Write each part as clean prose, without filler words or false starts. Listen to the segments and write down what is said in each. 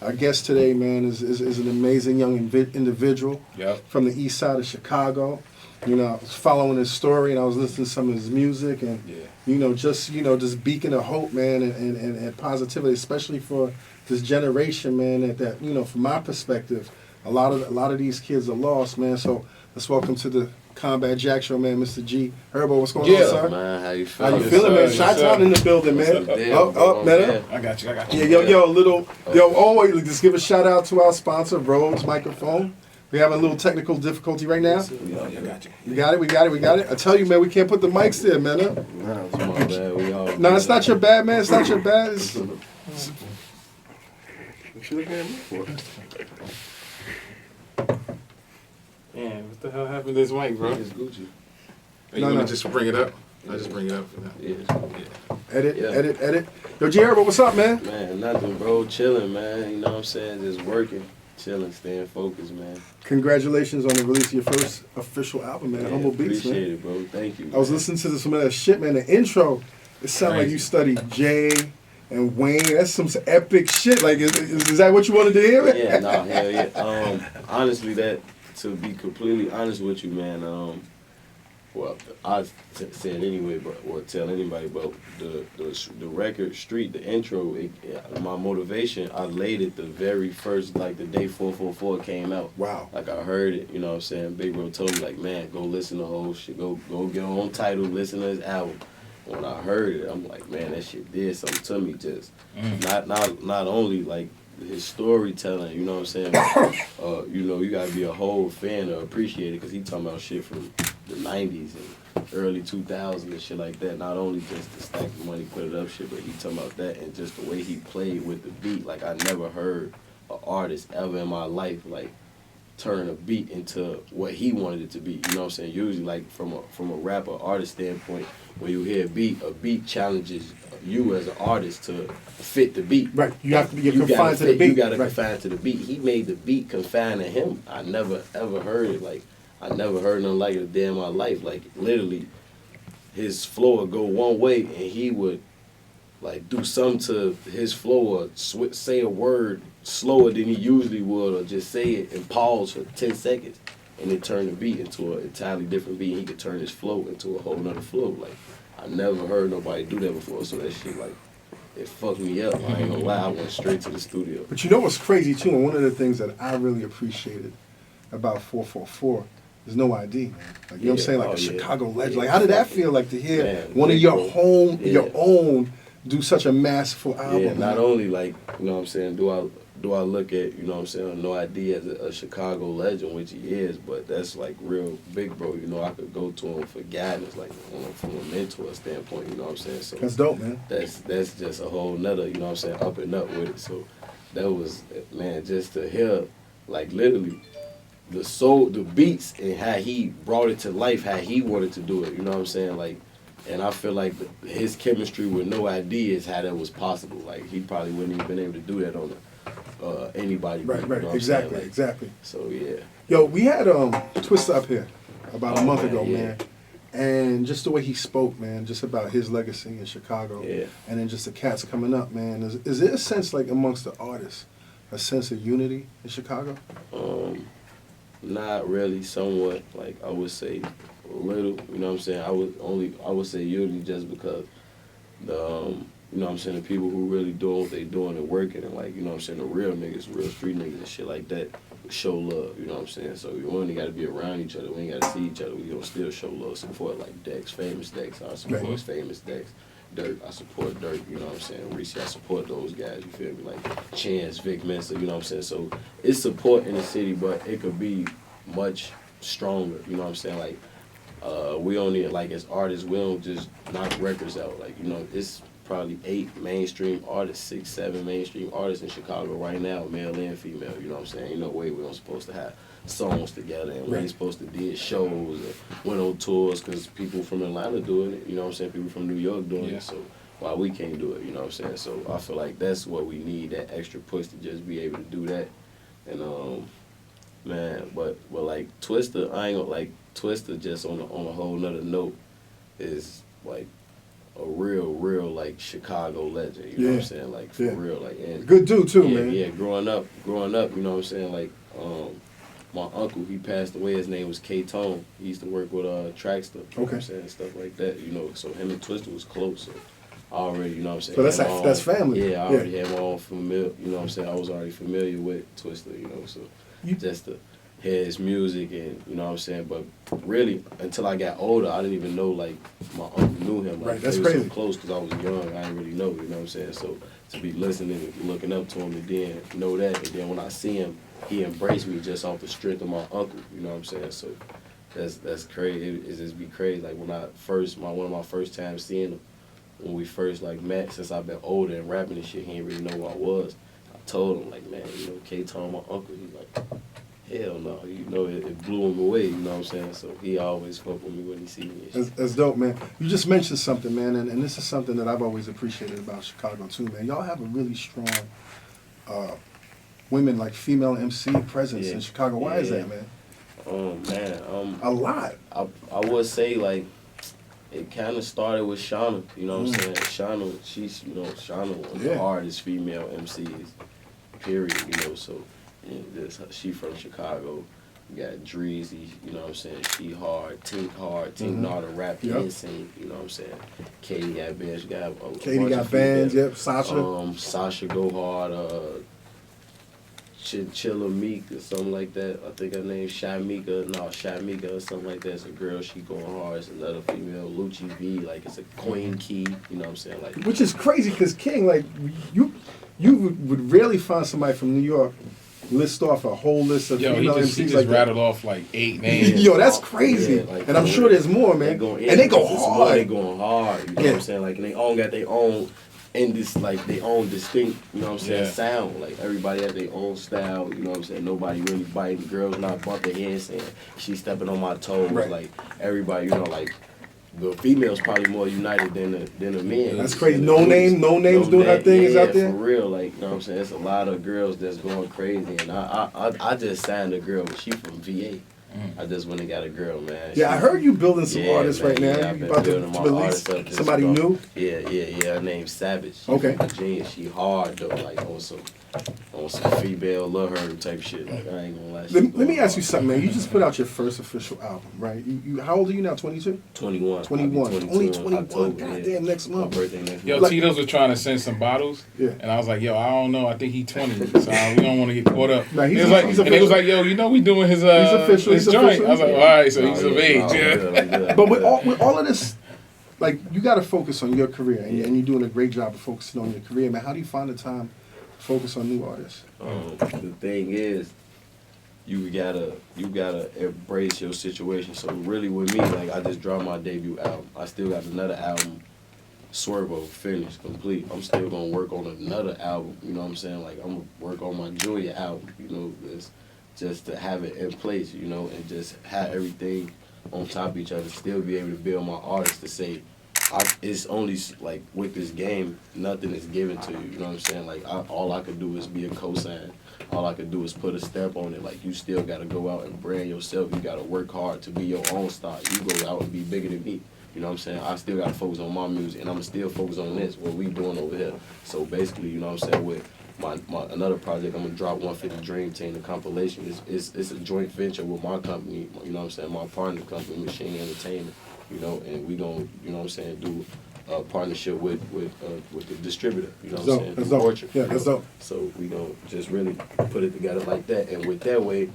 Our guest today, man, is an amazing young individual from the east side of Chicago. You know, I was following his story and I was listening to some of his music and, just beacon of hope, man, and positivity, especially for this generation, man, that from my perspective, a lot of these kids are lost, man. So let's welcome to the Combat Jack Show, man, Mr. G Herbo. What's going on, sir? Man, how you feeling? How you feeling, man? Shots out in the building, man. Up, man. I got you. Always just give a shout out to our sponsor, Rhodes Microphone. We have a little technical difficulty right now. I got you. We got it. I tell you, man, we can't put the mics there, man. Nah, it's my bad. No, it's not your bad, man. It's not your bad. What you looking at me for? Man, what the hell happened to this mic, bro? It's Gucci. You want to just bring it up? I just bring it up for that. Yeah. Edit. Yo, G Herbo, what's up, man? Man, nothing, bro. Chilling, man. You know what I'm saying? Just working, chilling, staying focused, man. Congratulations on the release of your first official album, man. Yeah, Humble Beats, man. Appreciate it, bro. Thank you. I was listening to some of that shit, man. The intro, it sounded like you studied Jay and Wayne. That's some epic shit. Like, is that what you wanted to hear? Yeah, nah, hell yeah. Honestly, to be completely honest with you, man, I said anyway, but tell anybody, but the record Street, the intro, my motivation, I laid it the very first, like the day 444 came out. Wow. Like I heard it, you know what I'm saying? Big Bro told me, like, man, go listen to the whole shit, go get on Tidal, listen to his album. When I heard it, I'm like, man, that shit did something to me. Just not only like his storytelling, you know what I'm saying? You gotta be a whole fan to appreciate it, because he talking about shit from the 90s and early 2000s and shit like that. Not only just the stack of money, put it up shit, but he talking about that and just the way he played with the beat. Like, I never heard an artist ever in my life like turn a beat into what he wanted it to be. You know what I'm saying? Usually, like, from a rapper artist standpoint, when you hear a beat challenges you as an artist to fit the beat. Right. You have to be confined to the beat. You gotta confine to the beat. He made the beat confined to him. I never ever heard it. Like, I never heard nothing like it a day in my life. Like, literally, his flow would go one way and he would like do something to his flow or say a word slower than he usually would, or just say it and pause for 10 seconds, and then turn the beat into an entirely different beat. He could turn his flow into a whole nother flow. Like, I never heard nobody do that before, so that shit, like, it fucked me up. I ain't gonna lie, I went straight to the studio. But you know what's crazy too, and one of the things that I really appreciated about 444 is No ID, man. Like, you know what I'm saying? Like, a Chicago legend. Like, how did that feel, like, to hear one of your own do such a masterful album? Yeah, not only, like, you know what I'm saying, do I look at, you know what I'm saying, No ID as a Chicago legend, which he is, but that's like real big, bro. You know, I could go to him for guidance, like, from a mentor standpoint, you know what I'm saying? So that's dope, man. That's just a whole nother, you know what I'm saying, up and up with it. So that was, man, just to hear, like, literally the beats and how he brought it to life, how he wanted to do it, you know what I'm saying? Like, and I feel like his chemistry with No ID is how that was possible. Like, he probably wouldn't even been able to do that on anybody. Right, you know exactly, like, exactly. So, yeah. Yo, we had Twista up here about a month ago, man. And just the way he spoke, man, just about his legacy in Chicago. Yeah. And then just the cats coming up, man. Is there a sense, like, amongst the artists, a sense of unity in Chicago? Not really, somewhat. Like, I would say a little, you know what I'm saying? I would say unity just because you know what I'm saying, the people who really doing what they doing and working, and, like, you know what I'm saying, the real niggas, real street niggas and shit like that, show love, you know what I'm saying? So we only got to be around each other. We ain't got to see each other. We gonna still show love, support, like Dex, Famous Dex. I support Famous Dex. Dirk, I support Dirk, you know what I'm saying? Reese, I support those guys, you feel me? Like Chance, Vic Mensa, you know what I'm saying? So it's support in the city, but it could be much stronger, you know what I'm saying? Like, we only, like, as artists, we don't just knock records out. Like, you know, it's probably 8 mainstream artists, 6, 7 mainstream artists in Chicago right now, male and female, you know what I'm saying? Ain't no way we don't supposed to have songs together, and we ain't supposed to do shows and went on tours, because people from Atlanta doing it, you know what I'm saying? People from New York doing it, so why we can't do it, you know what I'm saying? So I feel like that's what we need, that extra push to just be able to do that. And man, but like Twista, I ain't gonna, like, Twista just on a whole nother note is like real like Chicago legend. You know what I'm saying? Like for real, like and good dude too, man. Yeah, growing up, you know what I'm saying? Like my uncle, he passed away. His name was K-Tone. He used to work with Traxster. You know what I'm saying? Stuff like that. You know, so him and Twista was close. So I already, you know what I'm saying? So that's family. Yeah, I already had my own familiar. You know what I'm saying? I was already familiar with Twista. You know, so just to hear his music and you know what I'm saying. But really, until I got older, I didn't even know like my uncle knew him. Like, right, that's they were crazy. So close because I was young. I didn't really know. You know what I'm saying? So to be listening and looking up to him and then know that, and then when I see him, he embraced me just off the strength of my uncle. You know what I'm saying? So that's crazy. It just be crazy. Like when I first, one of my first times seeing him, when we first like met, since I've been older and rapping and shit, he didn't really know who I was. I told him like, man, you know, K-Tone, my uncle. He's like, hell no, you know, it blew him away. You know what I'm saying? So he always fuck with me when he see me. That's dope, man. You just mentioned something, man, and this is something that I've always appreciated about Chicago too, man. Y'all have a really strong women, like female MC presence in Chicago. Why is that, man? A lot. I would say like it kind of started with Shauna. You know what I'm saying? Shauna, she's Shauna one of the hardest female MCs. Period. You know, so she from Chicago. You got Dreezy, you know what I'm saying? She hard. Tink know how to rap and sing, you know what I'm saying? Katie got bands. You got Katie got bands, Sasha. Sasha go hard. Chilla Meek or something like that. I think her name's Shamika or something like that. It's a girl, she going hard. It's another female, Lucci V, like it's a Queen Key, you know what I'm saying? Like, which is crazy because King, like you would rarely find somebody from New York list off a whole list of female MCs. He just like rattled off like 8 names. Yo, that's crazy. Yeah, like, and I'm sure there's more, man. And they go hard. They going hard, you know what I'm saying? Like, and they all got their own, in this, like, their own distinct, you know what I'm saying, sound. Like, everybody has their own style, you know what I'm saying? Nobody really biting. Girls not bumping heads saying, she's stepping on my toes. Right. Like, everybody, you know, like, the females probably more united than the men. That's crazy. No names doing that thing is out there? For real, like, you know what I'm saying? It's a lot of girls that's going crazy. And I just signed a girl, she from VA. I just went and got a girl, man. Yeah, I heard you building some artists right now. Yeah, you about to release somebody new? Yeah. Her name's Savage. She okay. From Virginia. She hard though, like on some female love her type shit. Like, I ain't gonna lie. Let me ask you something, man. You just put out your first official album, right? You how old are you now? 22? 21. 21. Only 21. Goddamn, next month. My birthday next month. Yo, Tito's was trying to send some bottles. Yeah. And I was like, yo, I don't know. I think he's 20, so we don't want to get caught up. Nah, he was like, yo, you know we doing his official. His joint. I was like, all right, so he's of age. Yeah. But with all of this, like, you got to focus on your career, and you're doing a great job of focusing on your career, man. How do you find the time to focus on new artists? The thing is, you gotta embrace your situation. So really, with me, like, I just dropped my debut album. I still got another album, Swervo, finished, complete. I'm still gonna work on another album. You know what I'm saying? Like, I'm gonna work on my Julia album. You know, it's just to have it in place. You know, and just have everything on top of each other. Still be able to build my artist to say, it's only like with this game, nothing is given to you. You know what I'm saying? Like, all I could do is be a cosign. All I could do is put a stamp on it. Like, you still got to go out and brand yourself. You got to work hard to be your own star. You go out and be bigger than me. You know what I'm saying? I still got to focus on my music, and I'm still focus on this, what we doing over here. So basically, you know what I'm saying, with my another project, I'm going to drop 150 Dream Team, the compilation. It's a joint venture with my company, you know what I'm saying, my partner company, Machine Entertainment, you know, and we going to, you know what I'm saying, do a partnership with the distributor, you know what I'm saying? That's dope. Orchard, yeah, that's dope. So we gonna just really put it together like that, and with that way,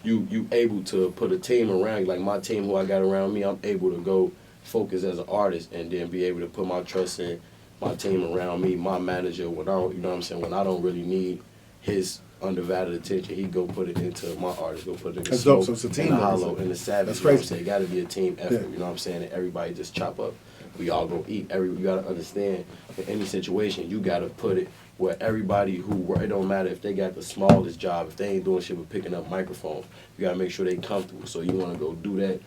you able to put a team around you. Like my team, who I got around me, I'm able to go focus as an artist, and then be able to put my trust in my team around me, my manager. When I don't, you know what I'm saying, when I don't really need his undervalued attention, he go put it into my artist, go put it in the Smoke, so it's a team, in the Hollow, in the Savage. That's you know crazy. what I'm saying? It got to be a team effort. You know what I'm saying? And everybody just chop up. We all go eat. You gotta understand, in any situation, you gotta put it where everybody it don't matter if they got the smallest job, if they ain't doing shit but picking up microphones, you gotta make sure they comfortable. So you wanna go do that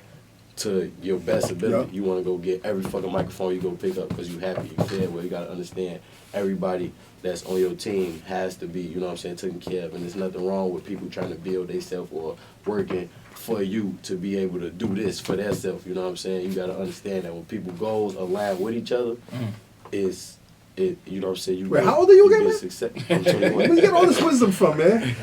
to your best ability. You want to go get every fucking microphone you go pick up because you happy, you feel well. You got to understand everybody that's on your team has to be, you know what I'm saying, taken care of. And there's nothing wrong with people trying to build themselves or working for you to be able to do this for themselves. You know what I'm saying? You got to understand that when people goals align with each other, you know what I'm saying? Wait, how old are you again, man? I'm 21. Where you get all this wisdom from, man?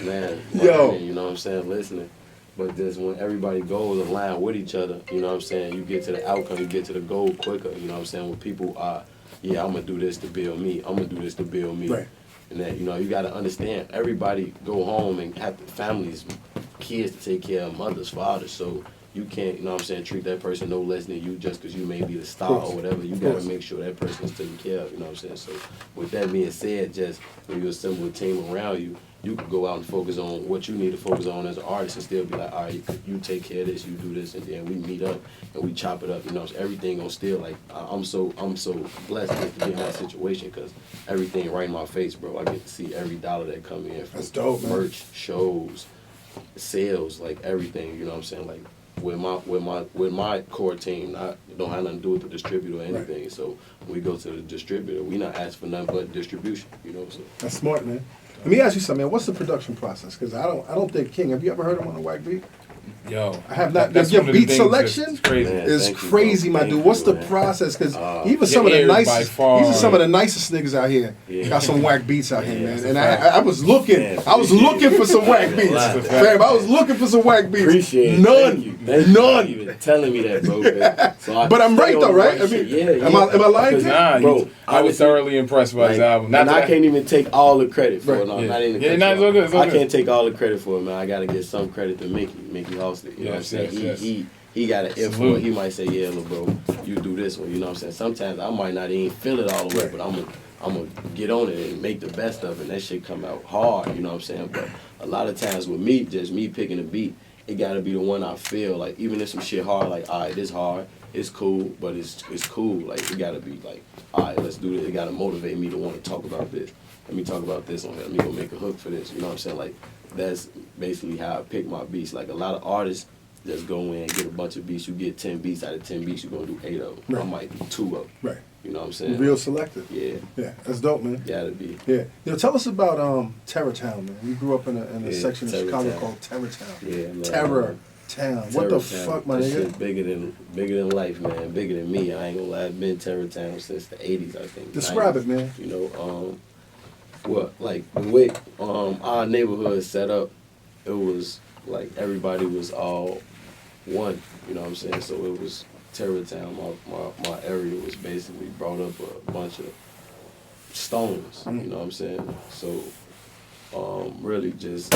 Man, yo. You know what I'm saying? Listening. But just when everybody goes align with each other, you know what I'm saying? You get to the outcome, you get to the goal quicker. You know what I'm saying? When people are, yeah, I'm going to do this to build me. I'm going to do this to build me. Right. And that, you know, you got to understand, everybody go home and have families, kids to take care of, mothers, fathers. So you can't, you know what I'm saying, treat that person no less than you just because you may be the star or whatever. You got to make sure that person is taken care of, you know what I'm saying? So with that being said, just when you assemble a team around you, you can go out and focus on what you need to focus on as an artist and still be like, all right, you take care of this, you do this, and then we meet up and we chop it up. You know, so everything gonna still like I'm so blessed to be in that situation because everything right in my face, bro. I get to see every dollar that come in from merch, shows, sales, like everything. You know what I'm saying? Like with my core team, I don't have nothing to do with the distributor or anything. Right. So when we go to the distributor, we not asking for nothing but distribution. You know, so that's smart, man. Let me ask you something, man. What's the production process? Because I don't think King. Have you ever heard him on a whack beat? Yo, I have not. Your beat selection crazy. Is crazy, my dude. What's the process? Because even some of the nicest, some of the nicest niggas out here got some whack beats out here, man. And I was looking, I was looking for some whack beats, fam. I was looking for some whack beats. Appreciate it. None. None. You even telling me that, bro. So but I'm right though, right? I mean, am I lying? Nah, bro. I was thoroughly impressed by his album. And I can't even take all the credit for it. No, not even. I can't take all the credit for it, man. I gotta give some credit to Mickey Halstead. You know what I'm saying? He got an influence. He might say, yeah, little bro, you do this one. You know what I'm saying? Sometimes I might not even feel it all the way, but I'm gonna get on it and make the best of it. And that shit come out hard. You know what I'm saying? But a lot of times with me, just me picking a beat, it gotta be the one I feel like. Even if some shit hard, like all right, this hard, it's cool, but it's cool. Like it gotta be like, all right, let's do this. It gotta motivate me to want to talk about this. Let me talk about this on here. Let me go make a hook for this. You know what I'm saying? Like that's basically how I pick my beats. Like a lot of artists just go in and get a bunch of beats. You get 10 beats. Out of 10 beats, you're gonna do 8 of them. Right. I might do 2 of them. Right. You know what I'm saying? Real selective. Yeah. Yeah, that's dope, man. Gotta be. Yeah. Tell us about Terrortown, man. You grew up in a section of Chicago called Terrortown. Yeah, man. Terror Town. What the fuck, my nigga? Shit bigger than life, man. Bigger than me. I ain't gonna lie. I've been Terrortown since the 80s, I think. Describe it, man. You know, like the way our neighborhood is set up, it was like everybody was all one. You know what I'm saying? So it was Terrortown. My area was basically brought up a bunch of stones. You know what I'm saying? So really just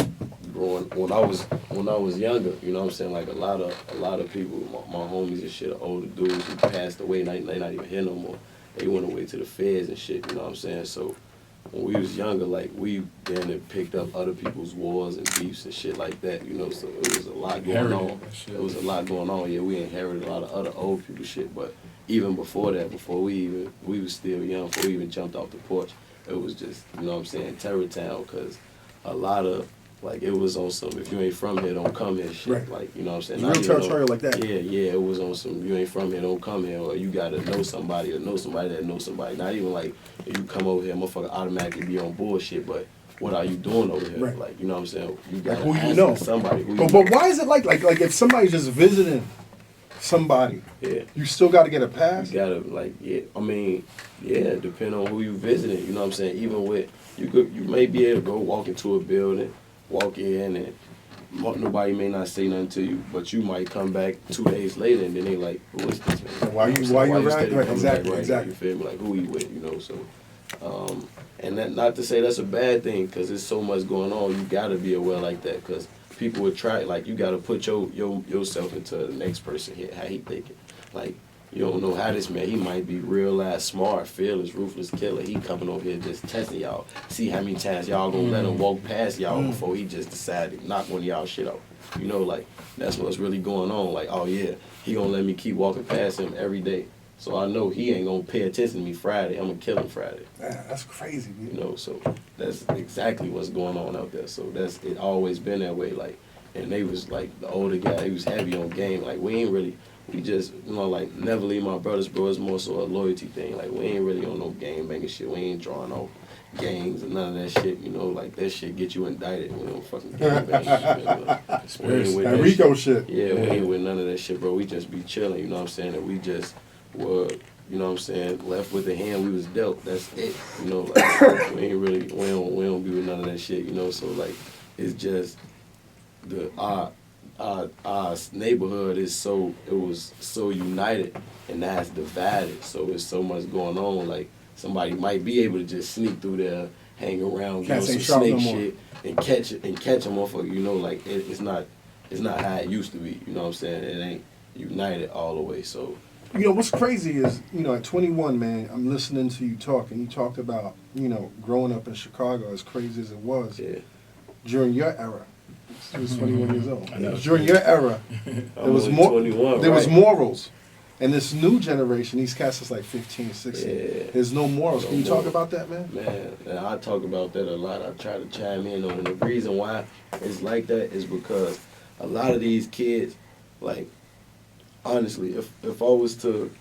growing when I was younger, you know what I'm saying? Like a lot of people, my homies and shit, are older dudes who passed away, they not even here no more. They went away to the feds and shit, you know what I'm saying? So when we was younger, like we then and picked up other people's wars and beefs and shit like that, you know, so it was a lot going on. It was a lot going on. Yeah, we inherited a lot of other old people shit, but even before that, we was still young, before we even jumped off the porch, it was just, you know what I'm saying, Terrortown, because a lot of, like, it was on some, if you ain't from here, don't come here shit. Right. Like, you know what I'm saying? Real territorial like that. Yeah, it was on some, you ain't from here, don't come here, or you gotta know somebody or know somebody that knows somebody. Not even like, if you come over here, motherfucker automatically be on bullshit, but what are you doing over here? Right. Like, you know what I'm saying? You gotta like who you know. Somebody. But why is it like if somebody's just visiting somebody, you still got to get a pass? You gotta, like, I mean, depending on who you visiting, you know what I'm saying? Even with, you may be able to go walk into a building, walk in, and nobody may not say nothing to you, but you might come back 2 days later, and then they like, who is this man? Why you right? Exactly. You feel me? Like, who you with, you know? So, and that, not to say that's a bad thing, because there's so much going on. You gotta be aware like that, because people would try, like, you gotta put yourself into the next person here, how he thinking. Like, you don't know how this man, he might be real ass smart, fearless, ruthless killer. He coming over here just testing y'all. See how many times y'all gonna let him walk past y'all before he just decided to knock one of y'all shit off. You know, like, that's what's really going on. Like, oh yeah, he gonna let me keep walking past him every day. So I know he ain't gonna pay attention to me Friday. I'm gonna kill him Friday. Man, that's crazy, dude. You know, so that's exactly what's going on out there. So it always been that way. Like, and they was like the older guy. He was heavy on game. Like we ain't really. We just, like, never leave my brothers, bro. It's more so a loyalty thing. Like, we ain't really on no game banging shit. We ain't drawing no gangs and none of that shit, like, that shit get you indicted. We don't fucking gang bang shit. That Rico shit. Yeah, we ain't with none of that shit, bro. We just be chilling, you know what I'm saying? And we just were, you know what I'm saying, left with the hand we was dealt. That's it, like, we ain't really, we don't be with none of that shit, so, like, it's just our neighborhood it was so united, and now it's divided. So there's so much going on. Like somebody might be able to just sneak through there, hang around, do some snake shit, and catch a motherfucker. Like it's not how it used to be. You know what I'm saying? It ain't united all the way. So what's crazy is at 21, man, I'm listening to you talk, and you talked about growing up in Chicago, as crazy as it was. Yeah. During your era. He was 21 years old. During your era, there was more. There was morals, and this new generation, these cats is like 15, 16. Yeah. There's no morals. Can you talk about that, man? Man, I talk about that a lot. I try to chime in on it. And the reason why it's like that is because a lot of these kids, like, honestly, if I was to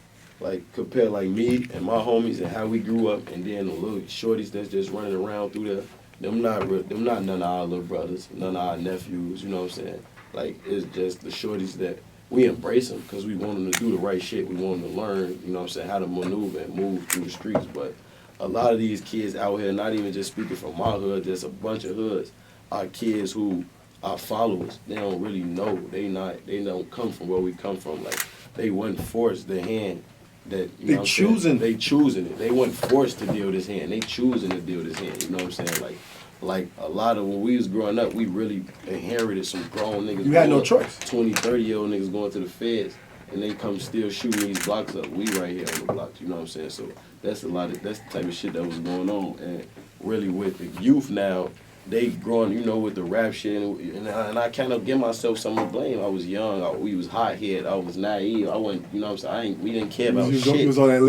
like compare like me and my homies and how we grew up, and then the little shorties that's just running around through there. Them not none of our little brothers, none of our nephews, you know what I'm saying? Like, it's just the shorties that we embrace them because we want them to do the right shit. We want them to learn, you know what I'm saying, how to maneuver and move through the streets. But a lot of these kids out here, not even just speaking from my hood, just a bunch of hoods, are kids who are followers. They don't really know. They don't come from where we come from. Like, they wasn't forced their hand. That they choosing it. They weren't forced to deal this hand. They choosing to deal this hand. You know what I'm saying? Like a lot of when we was growing up, we really inherited some grown niggas. You had no choice. 20, 30-year-old niggas going to the feds, and they come still shooting these blocks up. We right here on the blocks. You know what I'm saying? So that's the type of shit that was going on. And really with the youth now, they growing, with the rap shit, and I kind of give myself some of the blame. I was young, we was hot-headed, I was naive, I wasn't, you know what I'm saying, we didn't care about shit. We was on that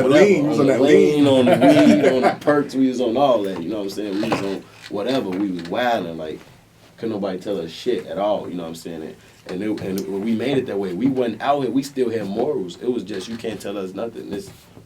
lean, on the weed, on the perks, we was on all that, you know what I'm saying, we was on whatever, we was wilding, like, couldn't nobody tell us shit at all, you know what I'm saying, and when we made it that way, we wasn't out here, we still had morals, it was just, you can't tell us nothing,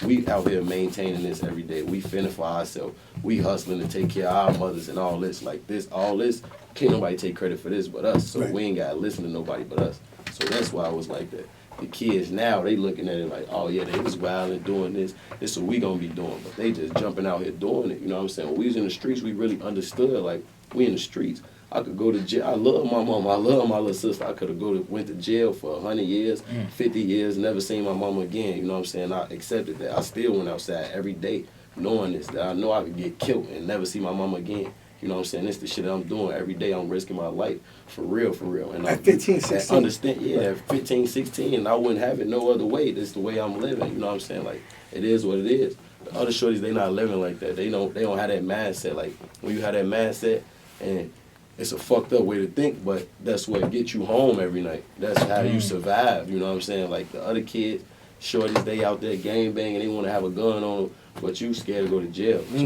we out here maintaining this every day. We fending for ourselves. We hustling to take care of our mothers and all this. Like this, all this, can't nobody take credit for this but us. So we ain't got to listen to nobody but us. So that's why I was like that. The kids now, they looking at it like, oh yeah, they was wild and doing this. This is what we gonna be doing. But they just jumping out here doing it. You know what I'm saying? When we was in the streets, we really understood, like, we in the streets. I could go to jail. I love my mom. I love my little sister. I could have went to jail for 100 years, 50 years, never seen my mama again. You know what I'm saying? I accepted that. I still went outside every day knowing this, that I know I could get killed and never see my mama again. You know what I'm saying? It's the shit that I'm doing every day. I'm risking my life for real, for real. And at 15, 16? I understand, yeah, at 15, 16, and I wouldn't have it no other way. This is the way I'm living. You know what I'm saying? Like, it is what it is. The other shorties, they not living like that. They don't have that mindset. Like, when you have that mindset, and it's a fucked up way to think, but that's what gets you home every night. That's how you survive, you know what I'm saying? Like, the other kids, shorties, they out there gang banging, they want to have a gun on them, but you scared to go to jail. They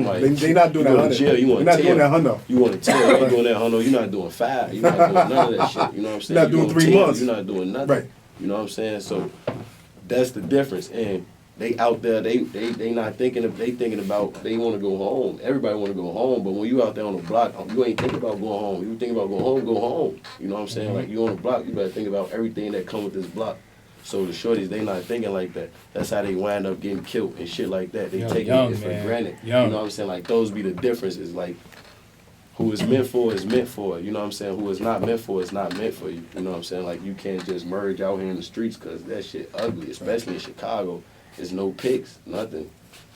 not doing that hundo. Jail, you want to doing that hundo. You want to tell, you ain't doing that hundo, you're not doing 5, you're not doing none of that shit, you know what I'm saying? You're not doing 3 months. You're not doing nothing, right. You know what I'm saying? So, that's the difference, and they out there, they not thinking about, they want to go home. Everybody want to go home, but when you out there on the block, you ain't thinking about going home. You think about going home, go home. You know what I'm saying? Like, you on the block, you better think about everything that come with this block. So the shorties, they not thinking like that. That's how they wind up getting killed and shit like that. They taking it for granted. You know what I'm saying? Like, those be the differences. Like, who is meant for is meant for. You know what I'm saying? Who is not meant for is not meant for you. You know what I'm saying? Like, you can't just merge out here in the streets because that shit ugly, especially in Chicago. There's no pics, nothing.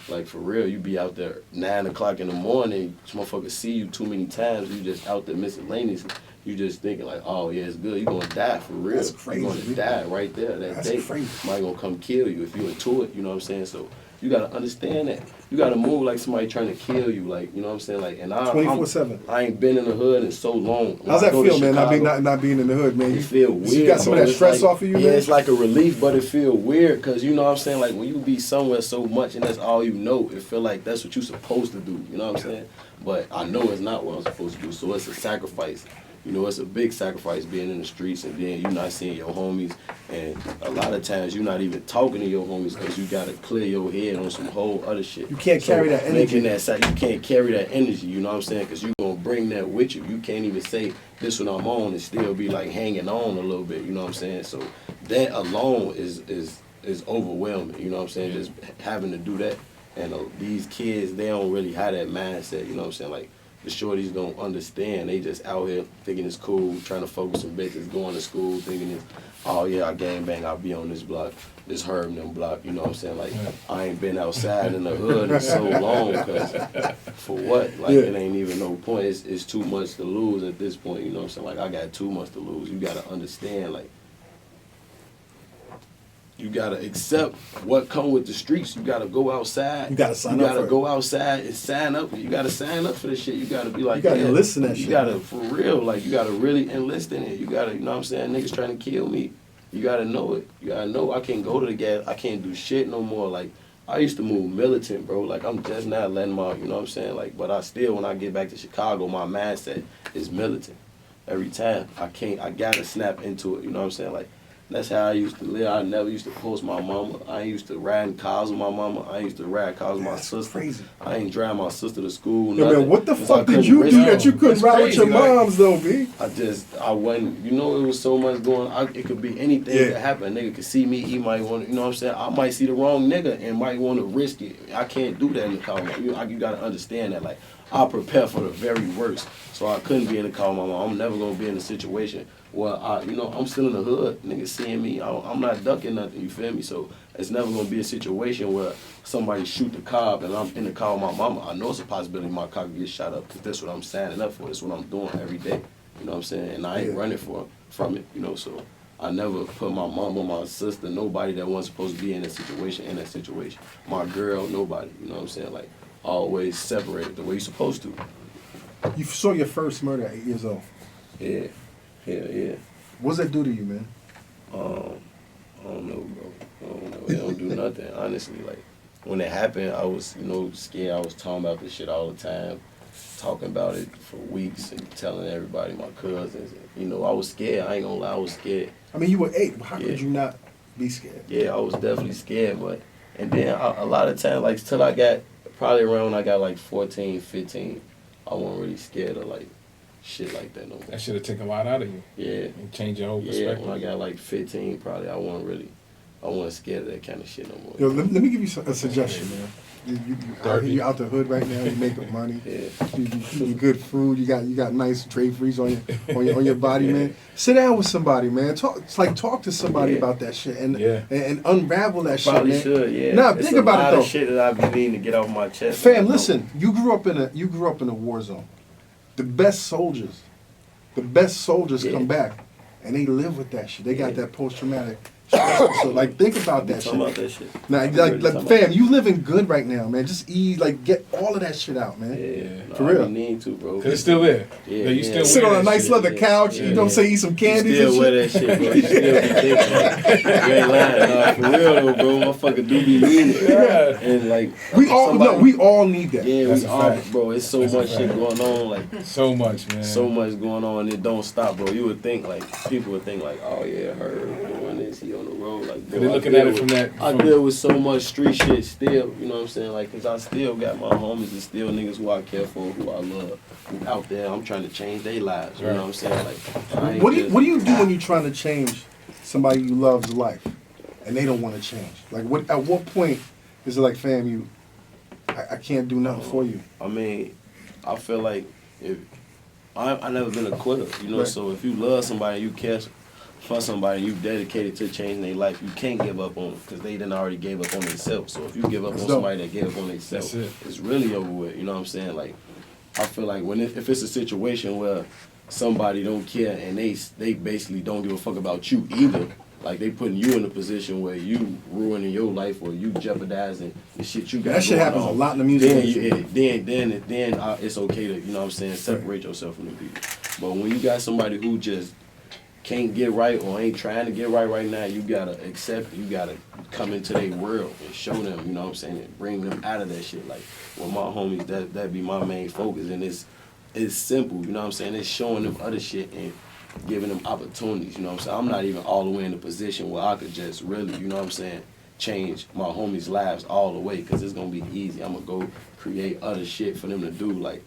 Like, for real, you be out there 9 o'clock in the morning, this motherfucker see you too many times, you just out there miscellaneous. You just thinking like, oh yeah, it's good. You're gonna die for real. That's crazy. You're gonna die right there that day. Somebody gonna come kill you if you into it. You know what I'm saying? So you gotta understand that. You gotta move like somebody trying to kill you. Like, you know what I'm saying? Like, and 24/7. I ain't been in the hood in so long. How's that feel, man? Not being in the hood, man. You feel weird. You got some of that stress off of you, yeah, man? it's like a relief, but it feel weird because you know what I'm saying. Like, when you be somewhere so much and that's all you know, it feel like that's what you supposed to do. You know what I'm saying? But I know it's not what I'm supposed to do, so it's a sacrifice. You know, it's a big sacrifice being in the streets, and then you're not seeing your homies, and a lot of times you're not even talking to your homies because you got to clear your head on some whole other shit. You can't carry that energy. You can't carry that energy, you know what I'm saying? Because you're going to bring that with you. You can't even say, this what I'm on, and still be like hanging on a little bit, you know what I'm saying? So that alone is overwhelming, you know what I'm saying? Just having to do that. And these kids, they don't really have that mindset, you know what I'm saying? Like, the shorties don't understand. They just out here thinking it's cool, trying to focus on bitches, going to school, thinking it's, oh yeah, I gang bang, I'll be on this block, this Herb them block, you know what I'm saying? Like, I ain't been outside in the hood in so long, because for what? Like, it ain't even no point. It's too much to lose at this point, you know what I'm saying? Like, I got too much to lose. You gotta understand, like, you gotta accept what come with the streets. You gotta go outside. You gotta sign up. You gotta go outside and sign up. You gotta sign up for this shit. You gotta be like, you gotta enlist in that shit. You gotta, for real, like, you gotta really enlist in it. You gotta, you know what I'm saying? Niggas trying to kill me. You gotta know it. You gotta know I can't go to the gas. I can't do shit no more. Like, I used to move militant, bro. Like, I'm just not letting my, you know what I'm saying? Like, but I still, when I get back to Chicago, my mindset is militant. Every time. I gotta snap into it. You know what I'm saying? Like, that's how I used to live. I never used to post my mama. I used to ride in cars with my mama. I used to ride cars with my sister. Crazy. I ain't drive my sister to school. Yo, man, what the fuck did you do that you couldn't ride with your moms, though, B? I wasn't, you know, it was so much going on. It could be anything that happen. A nigga could see me, he might want to, you know what I'm saying? I might see the wrong nigga and might want to risk it. I can't do that in the car. You got to understand that. Like, I prepare for the very worst. So I couldn't be in the car with my mom. I'm never going to be in a situation where, I'm still in the hood. Niggas seeing me. I'm not ducking nothing, you feel me? So it's never going to be a situation where somebody shoot the car and I'm in the car with my mama. I know it's a possibility my car could get shot up because that's what I'm signing up for. That's what I'm doing every day. You know what I'm saying? And I ain't running from it, you know, so I never put my mom or my sister, nobody that wasn't supposed to be in that situation. My girl, nobody, you know what I'm saying? Like, always separated the way you're supposed to. You saw your first murder at 8 years old. Yeah. Hell yeah. What's that do to you, man? I don't know, bro. I don't know. It don't do nothing, honestly. Like, when it happened, I was, scared. I was talking about this shit all the time, talking about it for weeks and telling everybody, my cousins. I was scared. I ain't gonna lie, I was scared. I mean, you were 8. How could you not be scared? Yeah, I was definitely scared, and then a lot of times, like, till I got, probably around when I got, like, 14, 15, I wasn't really scared of, like, shit like that no more. That should have taken a lot out of you. Yeah. And changed your whole perspective. Yeah, when I got, like, 15, probably, I wasn't scared of that kind of shit no more. Yo, let me give you a suggestion, man. You out the hood right now. You making money. Yeah. You eating good food. You got nice draperies on your body, man. Sit down with somebody, man. Talk to somebody about that shit and unravel that shit, man. Probably should, yeah. Nah, think about it though. It's a lot of shit that I've been needing to get off my chest. Fam, listen. You grew up in a war zone. The best soldiers come back, and they live with that shit. They got that post traumatic. So like, think about that shit. About that shit. Now, like, fam, you living good right now, man. Just get all of that shit out, man. Yeah, for real. I need to, bro. Cause it's still there. Yeah, you still sit on a nice leather couch. You don't say eat some candies. You still wear that shit, bro. You still be thinking. You ain't lying, nah, for real though, bro. Motherfucker do be needing it. Yeah. And like, we all need that. Yeah, we all, bro. It's so much shit going on, like so much, man. So much going on, and it don't stop, bro. You would think people would think oh yeah, her doing this, he on the road, like. Bro, they're looking at it from that. I deal with so much street shit still, you know what I'm saying? Like, cause I still got my homies and still niggas who I care for, who I love, who out there. I'm trying to change their lives. You know what I'm saying? Like, what do you do when you're trying to change somebody you love's life, and they don't want to change? Like, at what point is it like, fam, I can't do nothing for you? I mean, I feel like I never been a quitter, you know. Right. So if you love somebody, you care for somebody, you dedicated to changing their life, you can't give up on them because they done already gave up on themselves. So if you give up on somebody that gave up on themselves, it's really over with. You know what I'm saying? Like, I feel like if it's a situation where somebody don't care and they basically don't give a fuck about you either, like they putting you in a position where you ruining your life or you jeopardizing the shit you got. That shit happens a lot in the music industry. Then it's okay to, you know what I'm saying, separate yourself from the people. But when you got somebody who just can't get right or ain't trying to get right now, you gotta accept it. You gotta come into their world and show them, you know what I'm saying, and bring them out of that shit. Like, with my homies, that be my main focus, and it's it's simple, you know what I'm saying? It's showing them other shit and giving them opportunities, you know what I'm saying? I'm not even all the way in a position where I could just really, you know what I'm saying, change my homies' lives all the way, because it's going to be easy. I'm going to go create other shit for them to do. Like,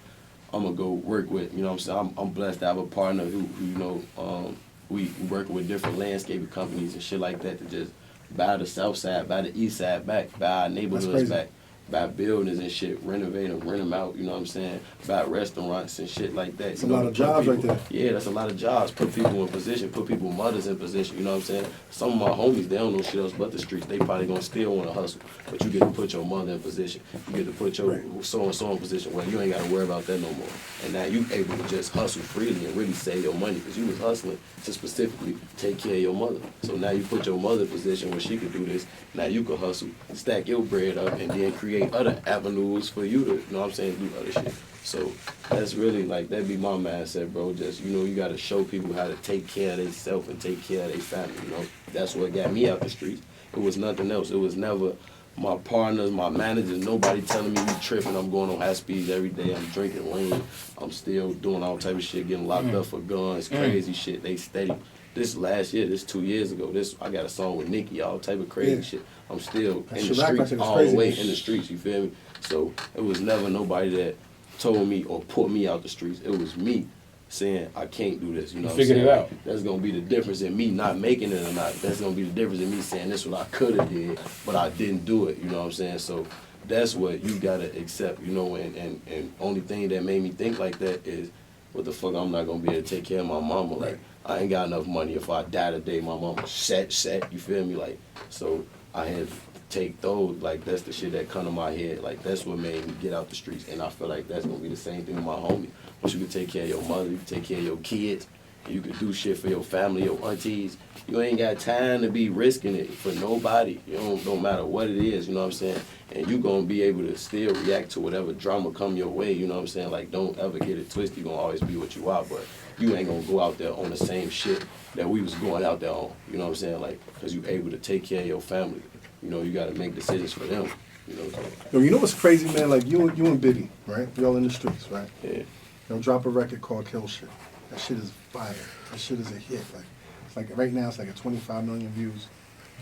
I'm going to go work with, you know what I'm saying? I'm blessed to have a partner who you know, we work with different landscaping companies and shit like that to just buy the south side, buy the east side back, buy our neighborhoods back, buy buildings and shit, renovate them, rent them out, you know what I'm saying? Buy restaurants and shit like that. That's a lot of jobs right there. Yeah, that's a lot of jobs. Put people in position, put people mothers in position, you know what I'm saying? Some of my homies, they don't know shit else but the streets. They probably gonna still wanna hustle, but you get to put your mother in position. You get to put your so-and-so in position where you ain't gotta worry about that no more. And now you able to just hustle freely and really save your money, because you was hustling to specifically take care of your mother. So now you put your mother in position where she could do this. Now you can hustle, stack your bread up, and then create other avenues for you to, you know what I'm saying, do other shit. So that's really like, that'd be my mindset, bro. Just, you know, you gotta show people how to take care of themselves and take care of their family, you know. That's what got me out the streets. It was nothing else. It was never my partners, my managers, nobody telling me you tripping, I'm going on high speeds every day, I'm drinking lean, I'm still doing all type of shit, getting locked up for guns, crazy shit. They steady. This last year, this 2 years ago, I got a song with Nicki, all type of crazy shit. I'm still in the streets, all the way in the streets, you feel me? So it was never nobody that told me or put me out the streets. It was me saying, I can't do this, you know what I'm saying? Figured it out. That's gonna be the difference in me not making it or not. That's gonna be the difference in me saying this what I coulda did, but I didn't do it, you know what I'm saying? So that's what you gotta accept, you know, and only thing that made me think like that is, what the fuck, I'm not gonna be able to take care of my mama. Like, I ain't got enough money. If I die today, my mama set, you feel me? Like, so I had to take those, like, that's the shit that come to my head. Like, that's what made me get out the streets. And I feel like that's gonna be the same thing with my homie. Once you can take care of your mother, you can take care of your kids, you can do shit for your family, your aunties. You ain't got time to be risking it for nobody. You don't matter what it is, you know what I'm saying? And you gonna be able to still react to whatever drama come your way, you know what I'm saying? Like, don't ever get it twisted. You gonna always be what you are, but you ain't gonna go out there on the same shit that we was going out there on, you know what I'm saying? Like, because you able to take care of your family. You know, you gotta make decisions for them, you know what I'm saying? Yo, you know what's crazy, man? Like, you and Bibby, right? Y'all in the streets, right? Yeah. Y'all drop a record called Kill Shit. That shit is fire. That shit is a hit. Like, it's like right now it's like a 25 million views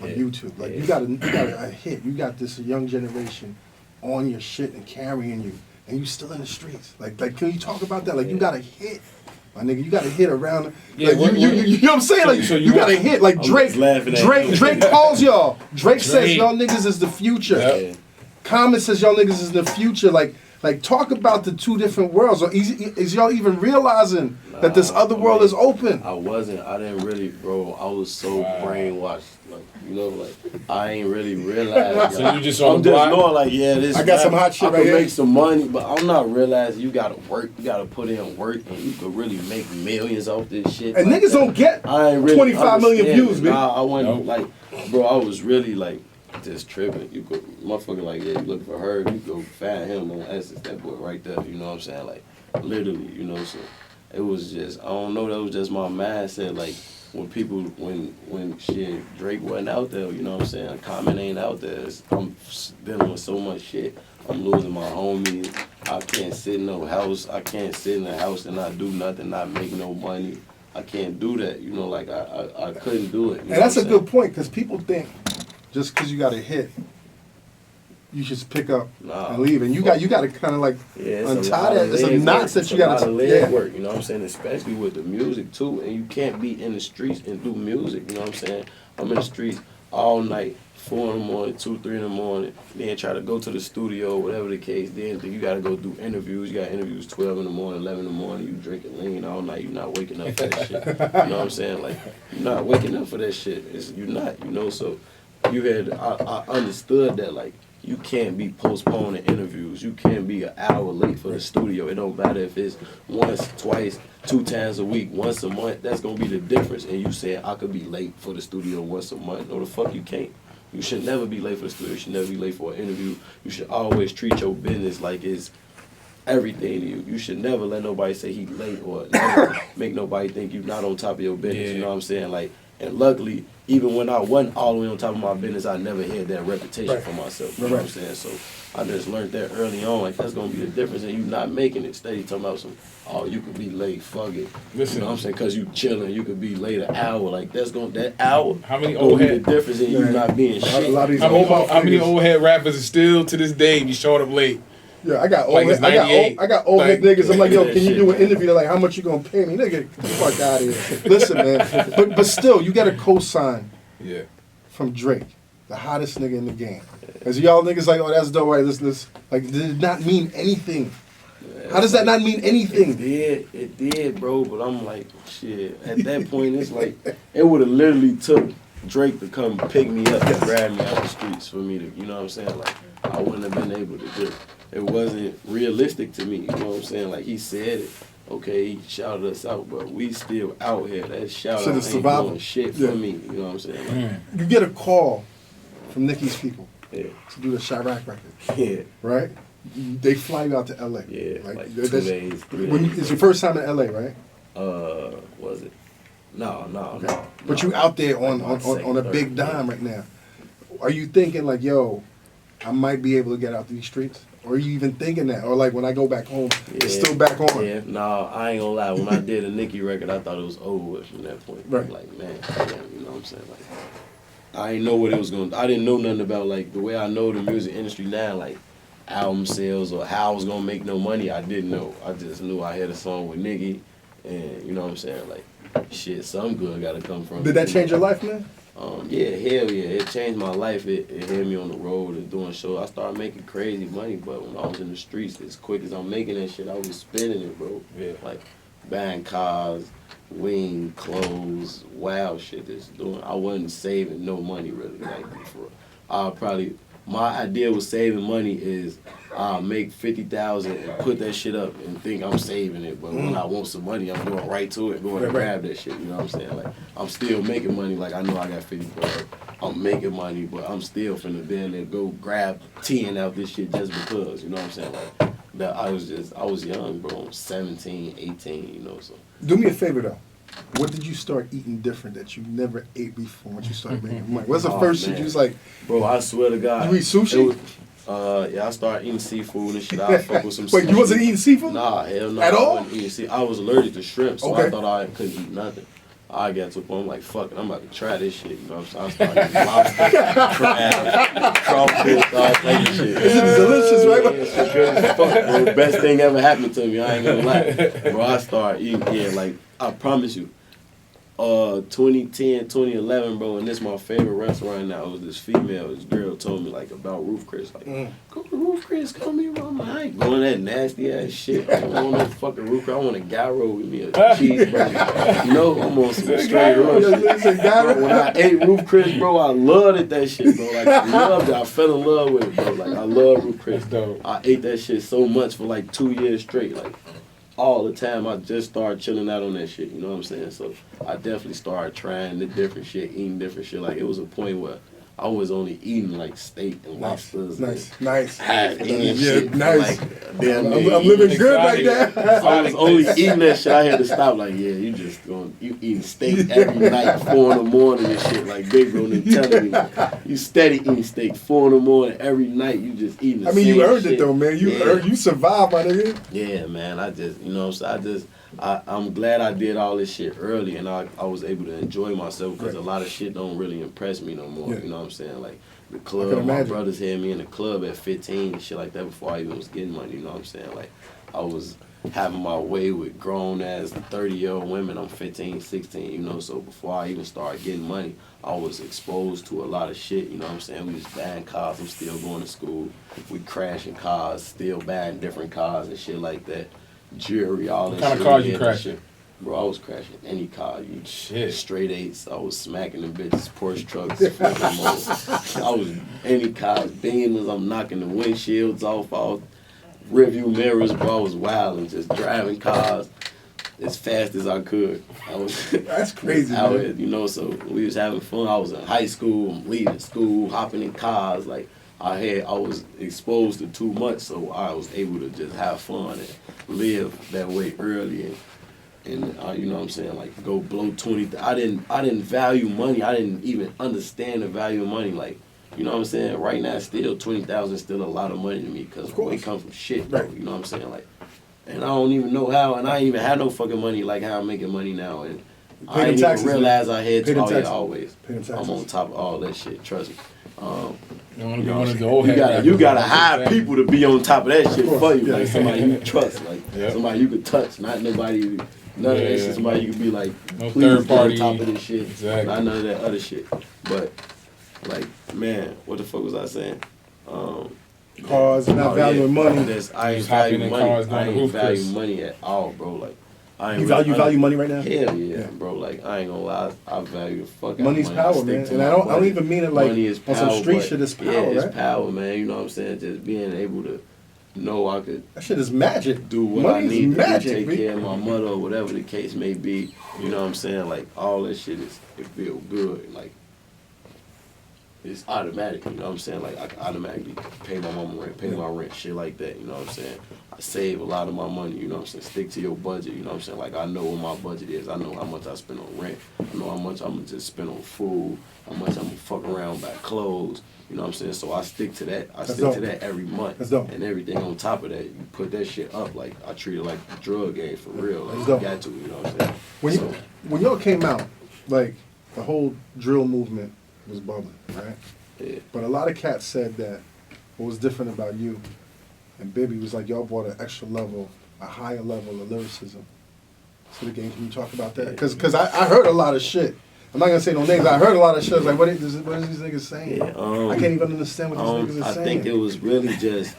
on YouTube. Like, you got a hit. You got this young generation on your shit and carrying you, and you still in the streets. Like, can you talk about that? Like, you got a hit. My nigga, you got to hit around. Yeah, like, you know what I'm saying? Like, you got to hit. Like, Drake calls y'all. Drake says y'all niggas is the future. Yep. Common says y'all niggas is the future. Like, talk about the two different worlds. Or is y'all even realizing that this other world is open? I didn't really, bro. I was so brainwashed. Like, you know, like, I ain't really realized. So you just on the block? I'm just knowing, like, yeah, this. I got some hot shit I right can here. make some money, but I'm not realizing you gotta work. You gotta put in work, and you could really make millions off this shit. And like niggas that. don't get I ain't really 25 million views, man. Nah, I wasn't like, bro. I was really like just tripping. You go, motherfucker, like, yeah, you looking for her, you go find him on Essence, that boy right there. You know what I'm saying? Like, literally, you know. So it was just, I don't know. That was just my mindset. Like, when people, when shit, Drake wasn't out there, you know what I'm saying? Common ain't out there. I'm dealing with so much shit. I'm losing my homies. I can't sit in no house. I can't sit in the house and not do nothing, not make no money. I can't do that. You know, like, I couldn't do it. And that's a good point, because people think just because you got a hit, you just pick up and leave. And you got to kind of like untie that. It's a knot that you got to work, you know what I'm saying? Especially with the music too. And you can't be in the streets and do music, you know what I'm saying? I'm in the streets all night, 4 in the morning, 2, 3 in the morning, then try to go to the studio, whatever the case, then you got to go do interviews. You got interviews 12 in the morning, 11 in the morning, you drinking lean all night, you're not waking up for that shit. You know what I'm saying? Like, you're not waking up for that shit. You're not, you know, so you had, I understood that, like, you can't be postponing interviews. You can't be an hour late for the studio. It don't matter if it's once, twice, 2 times a week, once a month. That's going to be the difference. And you saying, I could be late for the studio once a month. No, the fuck you can't. You should never be late for the studio. You should never be late for an interview. You should always treat your business like it's everything to you. You should never let nobody say he late or never make nobody think you not on top of your business. You know what I'm saying? Like, And luckily, even when I wasn't all the way on top of my business, I never had that reputation for myself. You know what I'm saying? So I just learned that early on. Like, that's going to be the difference in you not making it. Steady talking about some, oh, you could be late, fuck it. Listen. You know what I'm saying? Because you chilling, you could be late an hour. Like, that hour, how many old head, the difference in you not being shit. How many old head rappers are still, to this day, be showing up late? Yeah, I got old head niggas. I'm like, yo, can you do an interview? They're like, how much you gonna pay me? Nigga, get the fuck out of here. Listen, man. But still, you got a cosign from Drake, the hottest nigga in the game. As y'all niggas like, oh, that's dope, right? This. Like, did it not mean anything? How does that not mean anything? It did, bro. But I'm like, shit. At that point, it's like, it would have literally took Drake to come pick me up and grab me out the streets for me to, you know what I'm saying? Like, I wouldn't have been able to do it. It wasn't realistic to me, you know what I'm saying? Like, he said it, okay, he shouted us out, but we still out here. That shout out ain't doing shit for me, you know what I'm saying? Like, you get a call from Nicki's people to do the Chirac record. Yeah. Right? They fly you out to LA. Yeah, like 2 days, 3 days. It's your first time in LA, right? Was it? No. But you out there on a big dime right now. Are you thinking like, yo, I might be able to get out these streets? Or are you even thinking that? Or like when I go back home, it's still back on? Yeah, no, I ain't gonna lie. When I did a Nicki record, I thought it was over with from that point. Right. Like, man, you know what I'm saying? Like, I didn't know what it was gonna. I didn't know nothing about like the way I know the music industry now, like album sales or how I was gonna make no money. I didn't know. I just knew I had a song with Nicki, and you know what I'm saying? Like, shit, something good gotta come from it. Did that change your life, man? Yeah, hell yeah. It changed my life. It had me on the road and doing shows. I started making crazy money, but when I was in the streets, as quick as I'm making that shit, I was spending it, bro. Yeah. Like, buying cars, wing, clothes, wild shit that's doing. I wasn't saving no money really like before. My idea with saving money is I'll make 50,000 and put that shit up and think I'm saving it, but when I want some money, I'm going right to it, going to grab that shit. You know what I'm saying? Like, I'm still making money. Like, I know I got 50, but I'm making money, but I'm still finna be able to go grab 10 out this shit just because. You know what I'm saying? Like, that I was young, bro. I'm 17, 18. You know, so. Do me a favor though. What did you start eating different that you never ate before once you started making money? What's the first shit you was like? Bro, I swear to God. You eat sushi? Yeah, I started eating seafood and shit. I fuck with some Wait, you wasn't eating seafood? Nah, hell no. At all? I was allergic to shrimp, so I thought I couldn't eat nothing. I got to a point, I'm like, fuck it, I'm about to try this shit. You know what I'm saying? I started eating lobster, crab, crawfish, all type of shit. This is delicious, right? Yeah, it's good as fuck, bro. Best thing ever happened to me, I ain't gonna lie. Bro, I started eating, like, I promise you, 2010, 2011, bro, and this is my favorite restaurant now. It was this girl told me, like, about Roof Chris. Like, go to Roof Chris, come here, bro. I ain't going that nasty ass shit. I don't want no fucking Roof Chris. I want a gyro with me, a cheeseburger. You know, I'm on some straight run. When I ate Roof Chris, bro, I loved that shit, bro. Like, I loved it. I fell in love with it, bro. Like, I love Roof Chris. I ate that shit so much for, like, 2 years straight. Like, all the time, I just started chilling out on that shit, you know what I'm saying? So I definitely started trying the different shit, eating different shit. Like, it was a point where I was only eating, like, steak and lobsters. Nice. Shit, nice. Like, I'm living good right now. I was only eating that shit. I had to stop. Like, yeah, you eating steak every night, 4 in the morning and shit. Like, Big Bro been telling me, you steady eating steak 4 in the morning every night. You just eating the same you earned shit. It though, man. You survived, my nigga. Yeah, man. I just, you know what I'm saying? I'm glad I did all this shit early and I was able to enjoy myself because a lot of shit don't really impress me no more. You know what I'm saying? Like, the club, my brothers had me in the club at 15 and shit like that before I even was getting money. You know what I'm saying? Like, I was having my way with grown-ass 30-year-old women. I'm 15, 16, you know? So before I even started getting money, I was exposed to a lot of shit, you know what I'm saying? We was buying cars. I'm still going to school. We crashing cars, still buying different cars and shit like that. Jewelry, all that shit. What kind of cars you crashing? Bro, I was crashing any car. Shit. Straight eights. I was smacking them bitches, Porsche trucks, I was any cars, Beamers. I'm knocking the windshields off, rearview mirrors, bro. I was wild and just driving cars as fast as I could. That's crazy, out man. here, you know, so we was having fun. I was in high school, I'm leaving school, hopping in cars, like, I was exposed to too much, so I was able to just have fun and live that way early. And and you know what I'm saying, like go blow 20. I didn't value money. I didn't even understand the value of money. Like, you know what I'm saying. Right now, still 20,000 is still a lot of money to me because we come from shit. Right. You know what I'm saying. Like, and I don't even know how. And I ain't even had no fucking money like how I'm making money now. And I didn't even realize I had to. Oh yeah, always. I'm on top of all that shit. Trust me. You gotta hire people to be on top of that shit for you. Like somebody you trust, like somebody you could touch, not nobody. None of that shit. Somebody you could be like, no third party on top of this shit. Exactly. Not none of that other shit. But like, man, what the fuck was I saying? Cars, not valuing money. I ain't value money. I ain't value money at all, bro. Like, I ain't value money right now? Hell yeah, bro. Like, I ain't gonna lie. I value the fuck out of money. Money's power, man. And I don't even mean it like money is power, on some street shit. It's power, yeah, it's right? power, man. You know what I'm saying? Just being able to know I could. That shit is magic. Do what I need to do, take care of my mother or whatever the case may be. You know what I'm saying? Like, all that shit it feel good. Like, it's automatic, you know what I'm saying? Like, I can automatically pay my mama rent, pay my rent, shit like that, you know what I'm saying? I save a lot of my money, you know what I'm saying? Stick to your budget, you know what I'm saying? Like, I know what my budget is. I know how much I spend on rent. I know how much I'm gonna just spend on food, how much I'm gonna fuck around, buy clothes, you know what I'm saying? So I stick to that. I stick to that every month. And everything on top of that, you put that shit up. Like, I treat it like a drug game for real. Like, you got to, you know what I'm saying? When y'all came out, like, the whole drill movement was bubbling, right? Yeah. But a lot of cats said that what was different about you and Bibby was like y'all brought an extra level, a higher level of lyricism to the game. Can you talk about that? Because I heard a lot of shit. I'm not gonna say no names. I heard a lot of shit. I was like, what is these niggas saying? Yeah, I can't even understand what these niggas are saying. I think it was really just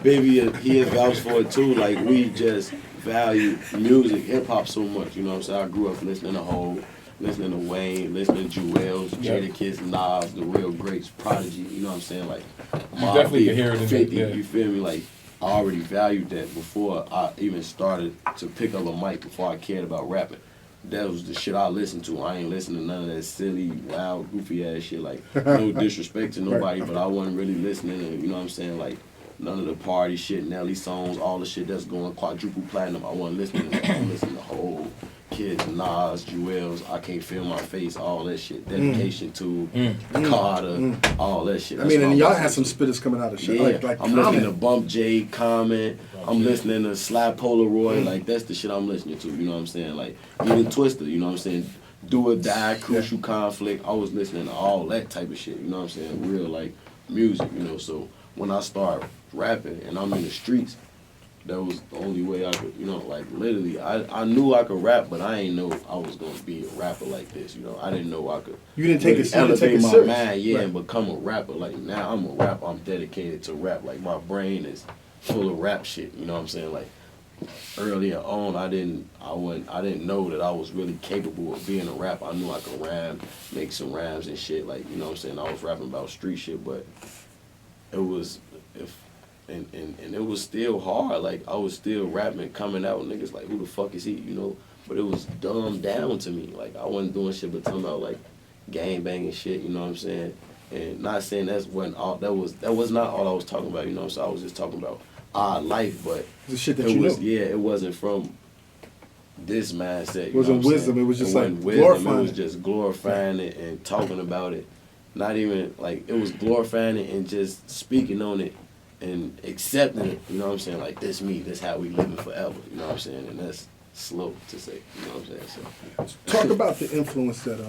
Bibby. He had vouched for it too. Like, we just value music, hip hop so much. You know what I'm saying? I grew up listening to Hov, listening to Wayne, listening to Jewels, Jadakiss, Nas, the real greats, Prodigy, you know what I'm saying? Like, you definitely can hear it in 50, you feel me? Like, I already valued that before I even started to pick up a mic, before I cared about rapping. That was the shit I listened to. I ain't listening to none of that silly, wild, goofy ass shit. Like, no disrespect to nobody, but I wasn't really listening to, you know what I'm saying? Like, none of the party shit, Nelly songs, all the shit that's going quadruple platinum. I wasn't listening to that. I was listening to Hov, Kids, Nas, Jewels, I Can't Feel My Face, all that shit. Dedication to Carter, all that shit. I mean, and y'all had some spitters coming out of shit. Yeah, like I'm listening to Bump J, Common. I'm listening to Sly Polaroid. Like, that's the shit I'm listening to, you know what I'm saying? Like, even Twista, you know what I'm saying? Do or Die, Crucial Conflict. I was listening to all that type of shit, you know what I'm saying? Real, like, music, you know? So when I start rapping and I'm in the streets, that was the only way I could, you know, like, literally, I knew I could rap, but I ain't know I was gonna be a rapper like this, you know. I didn't know I could. You didn't take it. Elevate my mind, and become a rapper. Like, now I'm a rapper. I'm dedicated to rap. Like, my brain is full of rap shit. You know what I'm saying? Like, earlier on, I didn't know that I was really capable of being a rapper. I knew I could rhyme, make some rhymes and shit. Like, you know what I'm saying? I was rapping about street shit, but it was And it was still hard. Like, I was still rapping, coming out, niggas like, who the fuck is he, you know? But it was dumbed down to me. Like, I wasn't doing shit but talking about, like, gang banging shit, you know what I'm saying? And not saying that was not all I was talking about, you know what I'm saying? I was just talking about our life, but the shit that it wasn't from this mindset. It wasn't wisdom, it was just like glorifying it. It was just glorifying it and talking about it. Not even, like, it was glorifying it and just speaking on it and accepting it, you know what I'm saying? Like, this me, this how we living forever, you know what I'm saying? And that's slow to say, you know what I'm saying? So, talk about the influence that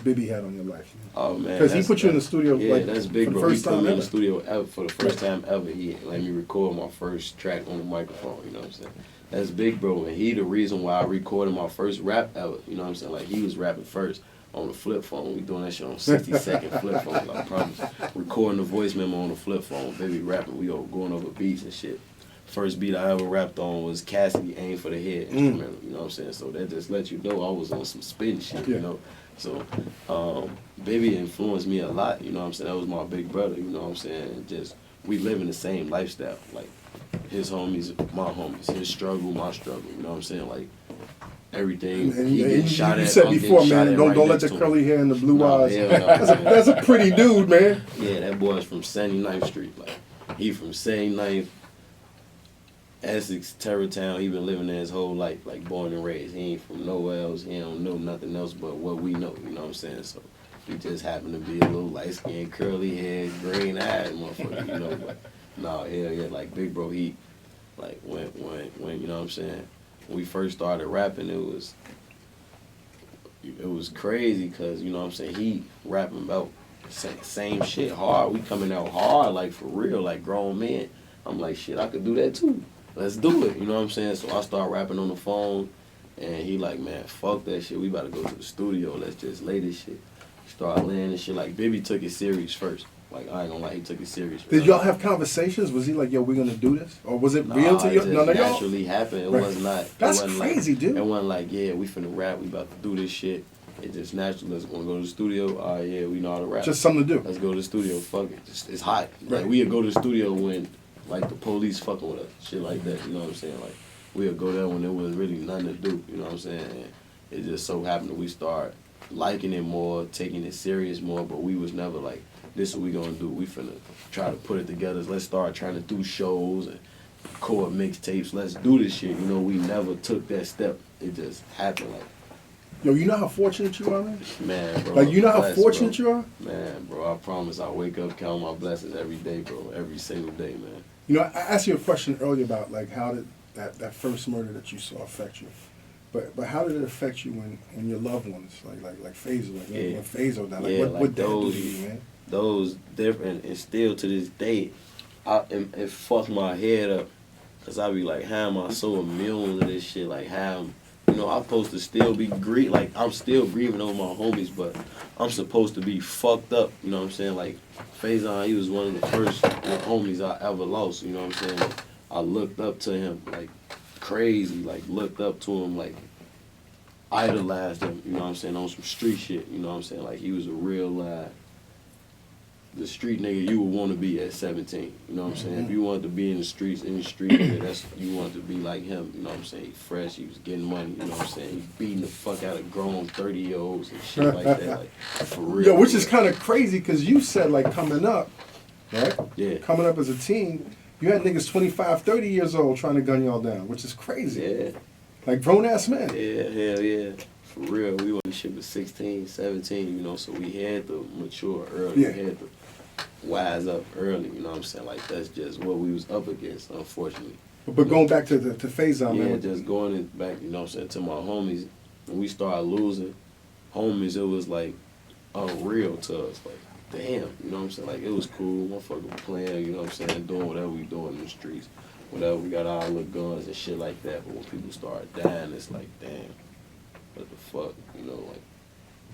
Bibby had on your life. Oh, man. Because he put you in the studio, like, that's big, bro. He put me in the studio for the first time ever. He let me record my first track on the microphone, you know what I'm saying? That's big, bro. And he the reason why I recorded my first rap ever, you know what I'm saying? Like, he was rapping first on the flip phone. We doing that shit on 60-second flip phone, I promise. Recording the voice memo on the flip phone. Baby rapping, we all going over beats and shit. First beat I ever rapped on was Cassidy, Aim for the Head instrumental, you know what I'm saying? So that just lets you know I was on some spin shit, you know? So, Baby influenced me a lot, you know what I'm saying? That was my big brother, you know what I'm saying? And just, we live in the same lifestyle. Like, his homies, my homies. His struggle, my struggle, you know what I'm saying? Like, everything. And you said before, man, don't let the curly hair and the blue eyes. No, that's a pretty dude, man. Yeah, that boy's from 79th Street. Like, he from 79th Essex, Terrytown. He been living there his whole life, like born and raised. He ain't from nowhere else. He don't know nothing else but what we know. You know what I'm saying? So he just happened to be a little light skinned, curly haired, green eyed motherfucker. You know, but no, hell yeah, like big bro. He like when you know what I'm saying. When we first started rapping, it was crazy because you know what I'm saying. He rapping about same shit hard. We coming out hard, like for real, like grown men. I'm like, shit, I could do that too. Let's do it. You know what I'm saying? So I start rapping on the phone, and he like, man, fuck that shit. We about to go to the studio. Let's just lay this shit. Start laying this shit. Like, Bibby took it serious first. Like, I ain't gonna lie, he took it serious. Did y'all have conversations? Was he like, yo, we're gonna do this? Or was it real to you? No, naturally happened. It was not. That's crazy, dude. It wasn't like, yeah, we finna rap. We about to do this shit. It just naturally, let's go to the studio. Yeah, we know how to rap. Just something to do. Let's go to the studio. Fuck it. It's hot. Like, we'd go to the studio when, like, the police fucking with us. Shit like that. You know what I'm saying? Like, we'd go there when there was really nothing to do. You know what I'm saying? And it just so happened that we start liking it more, taking it serious more, but we was never like, this is what we gonna do. We finna try to put it together. Let's start trying to do shows and record mixtapes. Let's do this shit. You know, we never took that step. It just happened. Like, yo, you know how fortunate you are, man? Man, bro. Like, you know how blessed, fortunate bro. you are? Man, bro, I promise I wake up, count my blessings every day, bro. Every single day, man. You know, I asked you a question earlier about, like, how did that first murder that you saw affect you? But how did it affect you when your loved ones, like Faisal, like when Faisal died? Like, what did that do to you, man? Those different, and still to this day, it fucked my head up. Cause I be like, how am I so immune to this shit? Like, how, you know, I'm supposed to still be like, I'm still grieving over my homies, but I'm supposed to be fucked up. You know what I'm saying? Like, Faison, he was one of the first homies I ever lost. You know what I'm saying? Like, I looked up to him, like, crazy, like, looked up to him, like, idolized him, you know what I'm saying, on some street shit, you know what I'm saying, like, he was a real, the street nigga you would want to be at 17, you know what I'm saying, if you wanted to be in the streets, nigga, that's, you wanted to be like him, you know what I'm saying, he fresh, he was getting money, you know what I'm saying, he beating the fuck out of grown 30-year-olds and shit like that, like, for real. Yo, which is kind of crazy, because you said, like, coming up, right? Yeah. Coming up as a teen, you had niggas 25, 30 years old trying to gun y'all down, which is crazy. Yeah. Like grown-ass men. Yeah, hell yeah. For real. We went to shit with 16, 17, you know, so we had to mature early. Yeah. We had to wise up early, you know what I'm saying? Like, that's just what we was up against, unfortunately. But going back to Faison, man. man. Yeah, just going back, you know what I'm saying, to my homies. When we started losing homies, it was, like, unreal to us. Like, damn, you know what I'm saying? Like, it was cool, motherfucker playing, you know what I'm saying, doing whatever we doing in the streets. Whatever, we got our little guns and shit like that, but when people start dying, it's like, damn, what the fuck, you know, like,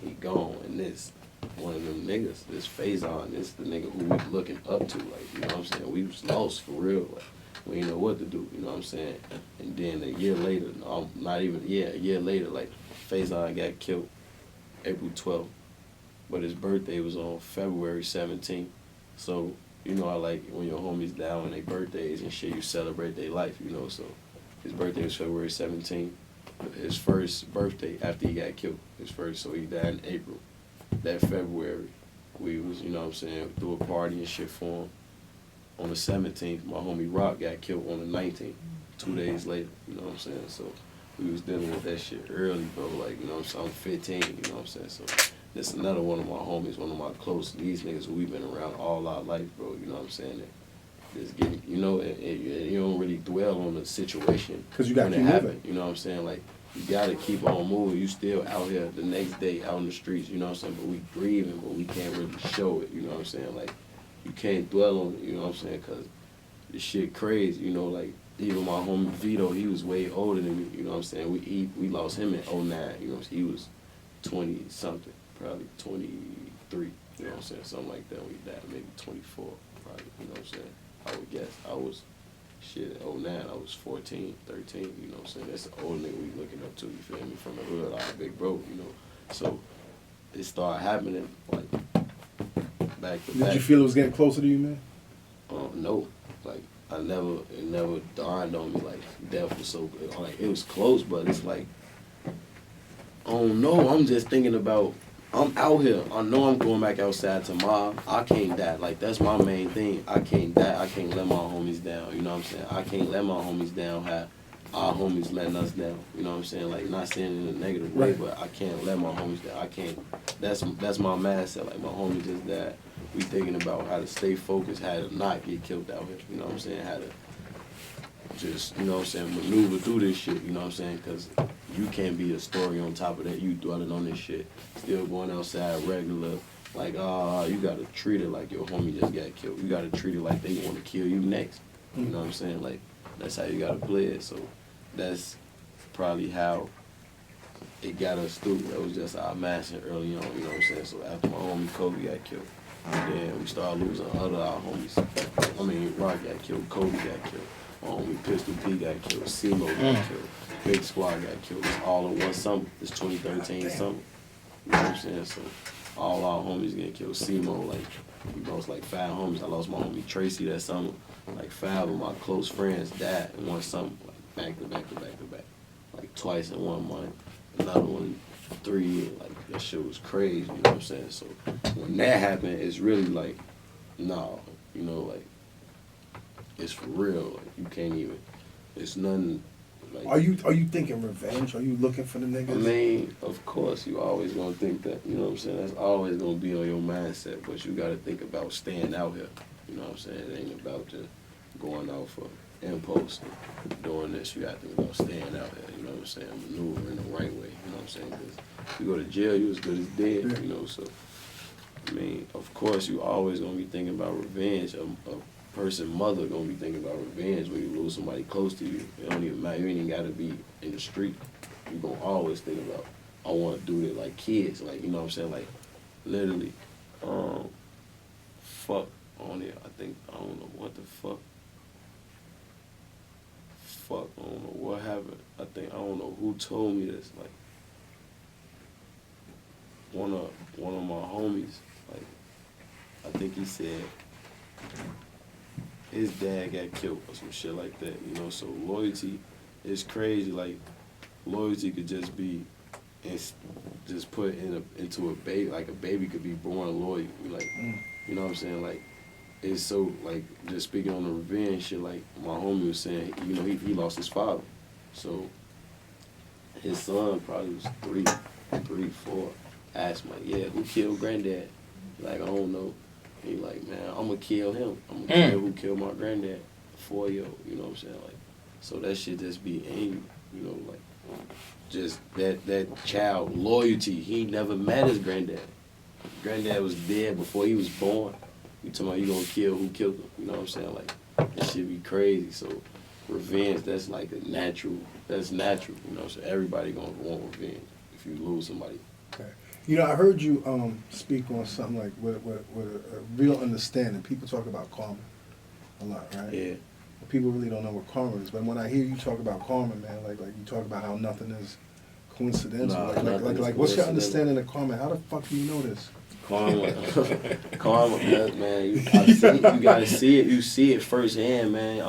he gone, and this, one of them niggas, this Faison, this the nigga who we looking up to, like, you know what I'm saying, we was lost for real, like, we didn't know what to do, you know what I'm saying, and then a year later, a year later, like, Faison got killed April 12th, but his birthday was on February 17th, so, you know, I like when your homies die on their birthdays and shit, you celebrate their life, you know, so his birthday was February 17th. His first birthday after he got killed, so he died in April. That February, we was, you know what I'm saying, threw a party and shit for him. On the 17th, my homie Rock got killed on the 19th, 2 days later, you know what I'm saying, so we was dealing with that shit early, bro, like, you know what I'm saying, I'm 15, you know what I'm saying, so this another one of my homies, one of my close, these niggas who we've been around all our life, bro, you know what I'm saying? Just getting, you know, you don't really dwell on the situation. Because you got to keep moving. You know what I'm saying? Like, you got to keep on moving. You still out here the next day out in the streets, you know what I'm saying? But we grieving, but we can't really show it, you know what I'm saying? Like, you can't dwell on it, you know what I'm saying? Because this shit crazy, you know, like, even my homie Vito, he was way older than me, you know what I'm saying? We lost him in 09, you know what I'm saying? He was 20-something. Probably 23, you know what I'm saying, something like that when he died, maybe 24, probably, you know what I'm saying, I would guess. I was, shit, 09, I was 14, 13, you know what I'm saying, that's the old nigga we looking up to, you feel me, from the hood, our big bro, you know, so it started happening, like, back to back. Did you feel it was getting closer to you, man? No, like, it never dawned on me, like, death was so, like, it was close, but it's like, I don't know, I'm just thinking about, I'm out here. I know I'm going back outside tomorrow. I can't die. Like, that's my main thing. I can't die. I can't let my homies down. You know what I'm saying? I can't let my homies down how our homies letting us down. You know what I'm saying? Like, not saying it in a negative way, but I can't let my homies down. I can't. That's my mindset. Like, my homie just died. We thinking about how to stay focused, how to not get killed out here. You know what I'm saying? How to just, you know what I'm saying, maneuver through this shit. You know what I'm saying? Because you can't be a story on top of that. You dwelling on this shit. Still going outside regular. Like, you got to treat it like your homie just got killed. You got to treat it like they want to kill you next. You know what I'm saying? Like, that's how you got to play it. So that's probably how it got us through. That was just our mindset early on, you know what I'm saying? So after my homie Kobe got killed, then we started losing other our homies. I mean, Rock got killed, Kobe got killed, my homie Pistol P got killed, CeeLo got killed, Big Squad got killed. It's all in one summer. It's 2013 summer. You know what I'm saying? So all our homies getting killed. CeeMo, like, we lost like 5 homies. I lost my homie Tracy that summer. Like 5 of my close friends died in one summer, like back to back to back to back. Like twice in 1 month. Another one 3 years. Like, that shit was crazy, you know what I'm saying? So when that happened, it's really like, no, you know, like, it's for real. Like, you can't even, it's nothing. Like, are you thinking revenge? Are you looking for the niggas? I mean, of course, you always gonna think that, you know what I'm saying? That's always gonna be on your mindset, but you gotta think about staying out here. You know what I'm saying? It ain't about just going out for impulse and doing this. You gotta think about staying out here, you know what I'm saying? Maneuvering the right way, you know what I'm saying? Because if you go to jail, you as good as dead, you know, so, I mean, of course, you always gonna be thinking about revenge. A person mother gonna be thinking about revenge when you lose somebody close to you. It don't even matter. You ain't even gotta be in the street. You gonna always think about, I wanna do it like kids, like, you know what I'm saying? Like, literally, fuck on it. I think, I don't know what the fuck. Fuck, I don't know what happened. I don't know who told me this. Like, one of my homies, like, I think he said his dad got killed or some shit like that, you know. So loyalty is crazy. Like, loyalty could just be, just put into a baby. Like, a baby could be born loyal. Like, you know what I'm saying? Like, it's so, like, just speaking on the revenge shit, like my homie was saying, you know, he lost his father. So his son probably was 3, 4. Asked him, like, yeah, who killed granddad? Like, I don't know. He like, man, I'm gonna kill him. I'm gonna kill who killed my granddad, 4-year-old, you know what I'm saying? Like, so that shit just be angry, you know, like, just that child loyalty. He never met his granddad. Granddad was dead before he was born. You talking about you gonna kill who killed him, you know what I'm saying? Like, that shit be crazy. So revenge, that's like a natural, that's natural, you know, so everybody gonna want revenge if you lose somebody. Okay. You know, I heard you speak on something like with a real understanding. People talk about karma a lot, right? Yeah. People really don't know what karma is, but when I hear you talk about karma, man, like you talk about how nothing is coincidental. Nah, like what's your understanding of karma? How the fuck do you know this? Karma, man. You gotta see it. You see it firsthand, man.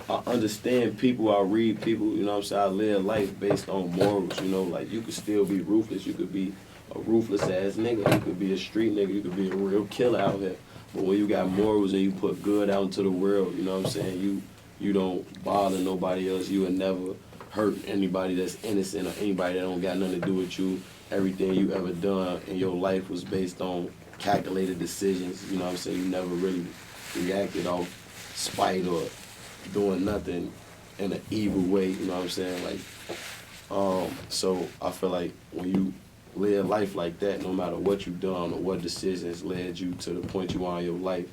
I understand people. I read people. You know what I'm saying? I live life based on morals. You know, like, you could still be ruthless. You could be a ruthless ass nigga. You could be a street nigga. You could be a real killer out here. But when you got morals and you put good out into the world, you know what I'm saying? You don't bother nobody else. You would never hurt anybody that's innocent or anybody that don't got nothing to do with you. Everything you ever done in your life was based on calculated decisions. You know what I'm saying? You never really reacted off spite or doing nothing in an evil way. You know what I'm saying? Like, so I feel like when you live life like that, no matter what you done or what decisions led you to the point you are in your life,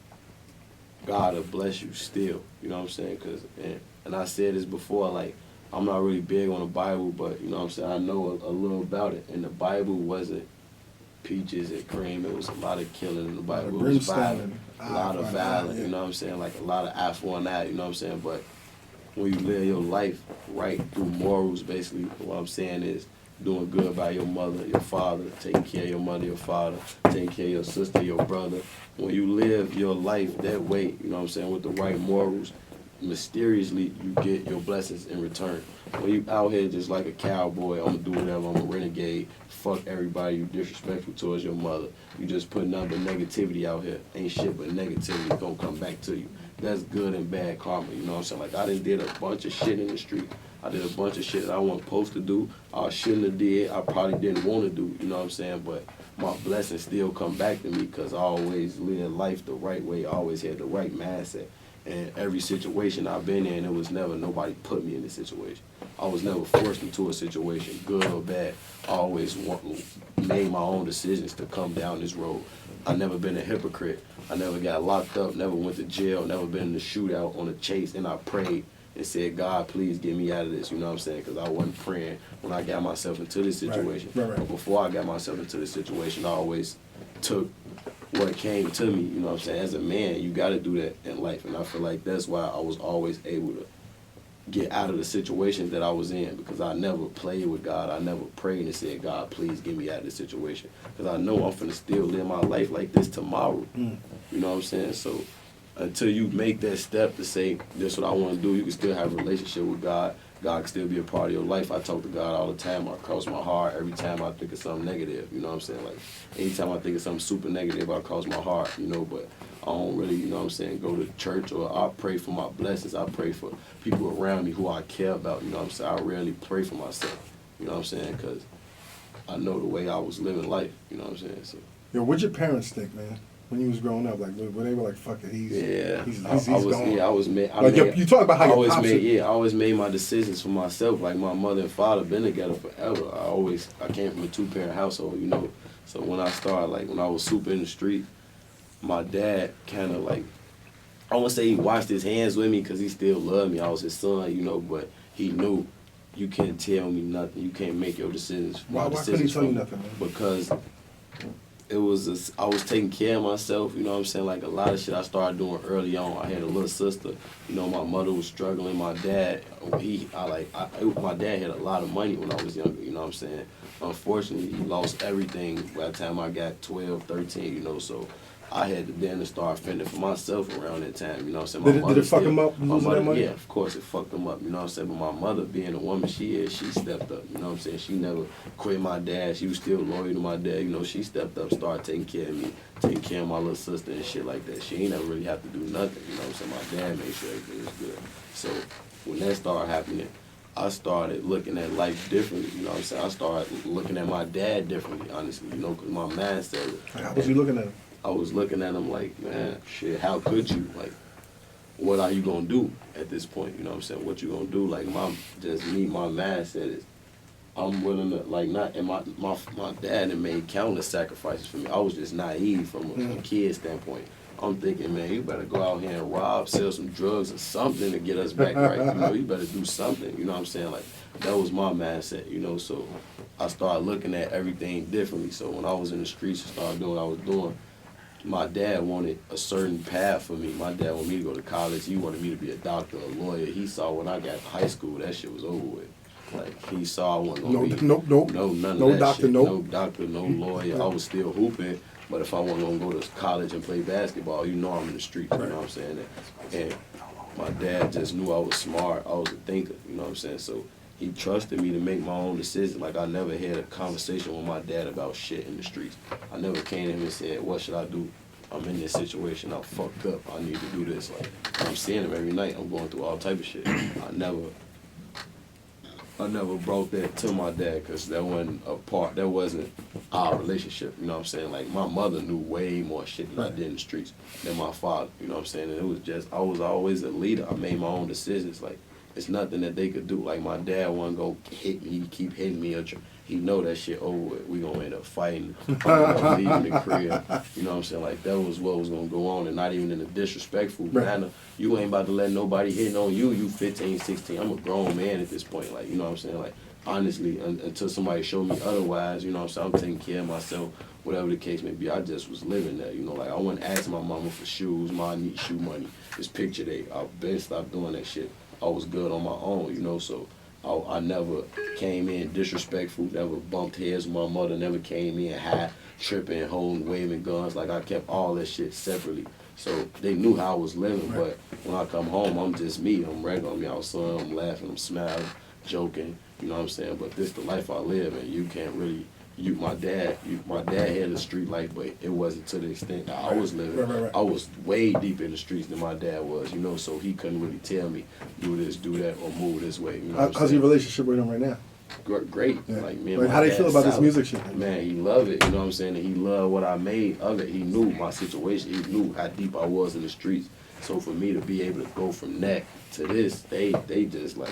God will bless you still. You know what I'm saying? And I said this before, like, I'm not really big on the Bible, but, you know what I'm saying, I know a little about it. And the Bible wasn't peaches and cream. It was a lot of killing in the Bible. It was violent. A lot of violence, you know what I'm saying? Like, a lot of eye for an eye, you know what I'm saying? But when you live your life right through morals, basically, what I'm saying is doing good by your mother, your father, taking care of your mother, your father, taking care of your sister, your brother. When you live your life that way, you know what I'm saying, with the right morals, mysteriously you get your blessings in return. When you out here just like a cowboy, I'm gonna do whatever, I'm gonna run renegade, fuck everybody, you disrespectful towards your mother. You just put nothing but negativity out here. Ain't shit but negativity gonna come back to you. That's good and bad karma, you know what I'm saying? Like, I done did a bunch of shit in the street. I did a bunch of shit that I wasn't supposed to do. I shouldn't have did. I probably didn't want to do, you know what I'm saying? But my blessings still come back to me because I always lived life the right way. I always had the right mindset. And every situation I've been in, it was never nobody put me in this situation. I was never forced into a situation, good or bad. I always made my own decisions to come down this road. I never been a hypocrite. I never got locked up, never went to jail, never been in a shootout on a chase, and I prayed and said, God, please get me out of this, you know what I'm saying? Because I wasn't praying when I got myself into this situation. Right. But before I got myself into this situation, I always took what came to me, you know what I'm saying? As a man, you got to do that in life, and I feel like that's why I was always able to get out of the situations that I was in, because I never played with God. I never prayed and said, God, please get me out of this situation, because I know I'm finna still live my life like this tomorrow. You know what I'm saying? So until you make that step to say, this is what I want to do, you can still have a relationship with God. God can still be a part of your life. I talk to God all the time. I cross my heart every time I think of something negative. You know what I'm saying? Like, anytime I think of something super negative, I cross my heart, you know, but I don't really, you know what I'm saying, go to church, or I pray for my blessings. I pray for people around me who I care about, you know what I'm saying? I rarely pray for myself, you know what I'm saying? Because I know the way I was living life, you know what I'm saying? So. Yo, what'd your parents think, man? When you was growing up, like, when they were like, "Fuck it, he's gone." Yeah, I was made. You talk about how I always made my decisions for myself. Like, my mother and father been together forever. I came from a 2-parent household, you know. So when I started, like, when I was super in the street, my dad kind of like, I won't say he washed his hands with me because he still loved me. I was his son, you know, but he knew, you can't tell me nothing. You can't make your decisions. Why couldn't he tell you nothing, man? Because I was taking care of myself, you know what I'm saying? Like, a lot of shit I started doing early on. I had a little sister, you know, my mother was struggling. My dad, my dad had a lot of money when I was younger, you know what I'm saying? Unfortunately, he lost everything by the time I got 12, 13, you know, so I had to then start fending for myself around that time, you know what I'm saying? Did it fuck him up, losing that money? Yeah, of course it fucked him up, you know what I'm saying? But my mother, being the woman she is, she stepped up, you know what I'm saying? She never quit my dad. She was still loyal to my dad, you know, she stepped up, started taking care of me, taking care of my little sister and shit like that. She ain't never really have to do nothing, you know what I'm saying? My dad made sure everything was good. So when that started happening, I started looking at life differently, you know what I'm saying? I started looking at my dad differently, honestly, you know, because my mindset. How was you looking at him? I was looking at him like, man, shit, how could you? Like, what are you gonna do at this point? You know what I'm saying? What you gonna do? Like, my mindset is, I'm willing to, like, not, and my dad had made countless sacrifices for me. I was just naive from a kid standpoint. I'm thinking, man, you better go out here and rob, sell some drugs or something to get us back right. You know, you better do something. You know what I'm saying? Like, that was my mindset, you know, so I started looking at everything differently. So when I was in the streets and started doing what I was doing, my dad wanted a certain path for me. My dad wanted me to go to college. He wanted me to be a doctor, a lawyer. He saw when I got to high school, that shit was over with. Like, he saw I wasn't going to be... None of that doctor, shit. No doctor, no lawyer. I was still hooping, but if I wasn't going to go to college and play basketball, you know I'm in the streets, you know what I'm saying? And my dad just knew I was smart. I was a thinker, you know what I'm saying? So he trusted me to make my own decisions. Like, I never had a conversation with my dad about shit in the streets. I never came to him and said, what should I do? I'm in this situation. I'm fucked up. I need to do this. Like, I'm seeing him every night. I'm going through all type of shit. I never brought that to my dad because that wasn't our relationship. You know what I'm saying? Like, my mother knew way more shit than I did in the streets than my father. You know what I'm saying? And it was just, I was always a leader. I made my own decisions. Like, it's nothing that they could do. Like, my dad wasn't going to hit me. He'd keep hitting me. He know that shit over with. We going to end up fighting. Leaving the crib. You know what I'm saying? Like, that was what was going to go on, and not even in a disrespectful manner. You ain't about to let nobody hit on you. You 15, 16. I'm a grown man at this point. Like, you know what I'm saying? Like, honestly, until somebody showed me otherwise, you know what I'm saying? I'm taking care of myself, whatever the case may be. I just was living there. You know, like, I wouldn't ask my mama for shoes. Ma, I need shoe money. This picture day. I've been stopped doing that shit. I was good on my own, you know, so I never came in disrespectful, never bumped heads with my mother, never came in high, tripping, holding, waving guns. Like, I kept all that shit separately. So they knew how I was living, but when I come home, I'm just me. I'm regular. I'm outside, I'm laughing, I'm smiling, joking. You know what I'm saying? But this the life I live, and you can't really. My dad had a street life, but it wasn't to the extent that I was living. Right. I was way deep in the streets than my dad was, you know. So he couldn't really tell me do this, do that, or move this way. You know How's your relationship with him right now? Great. Yeah. Like me and my how do you dad feel about this solid. music shit? Man, he loved it. You know what I'm saying? And he loved what I made of it. He knew my situation. He knew how deep I was in the streets. So for me to be able to go from that to this, they just like,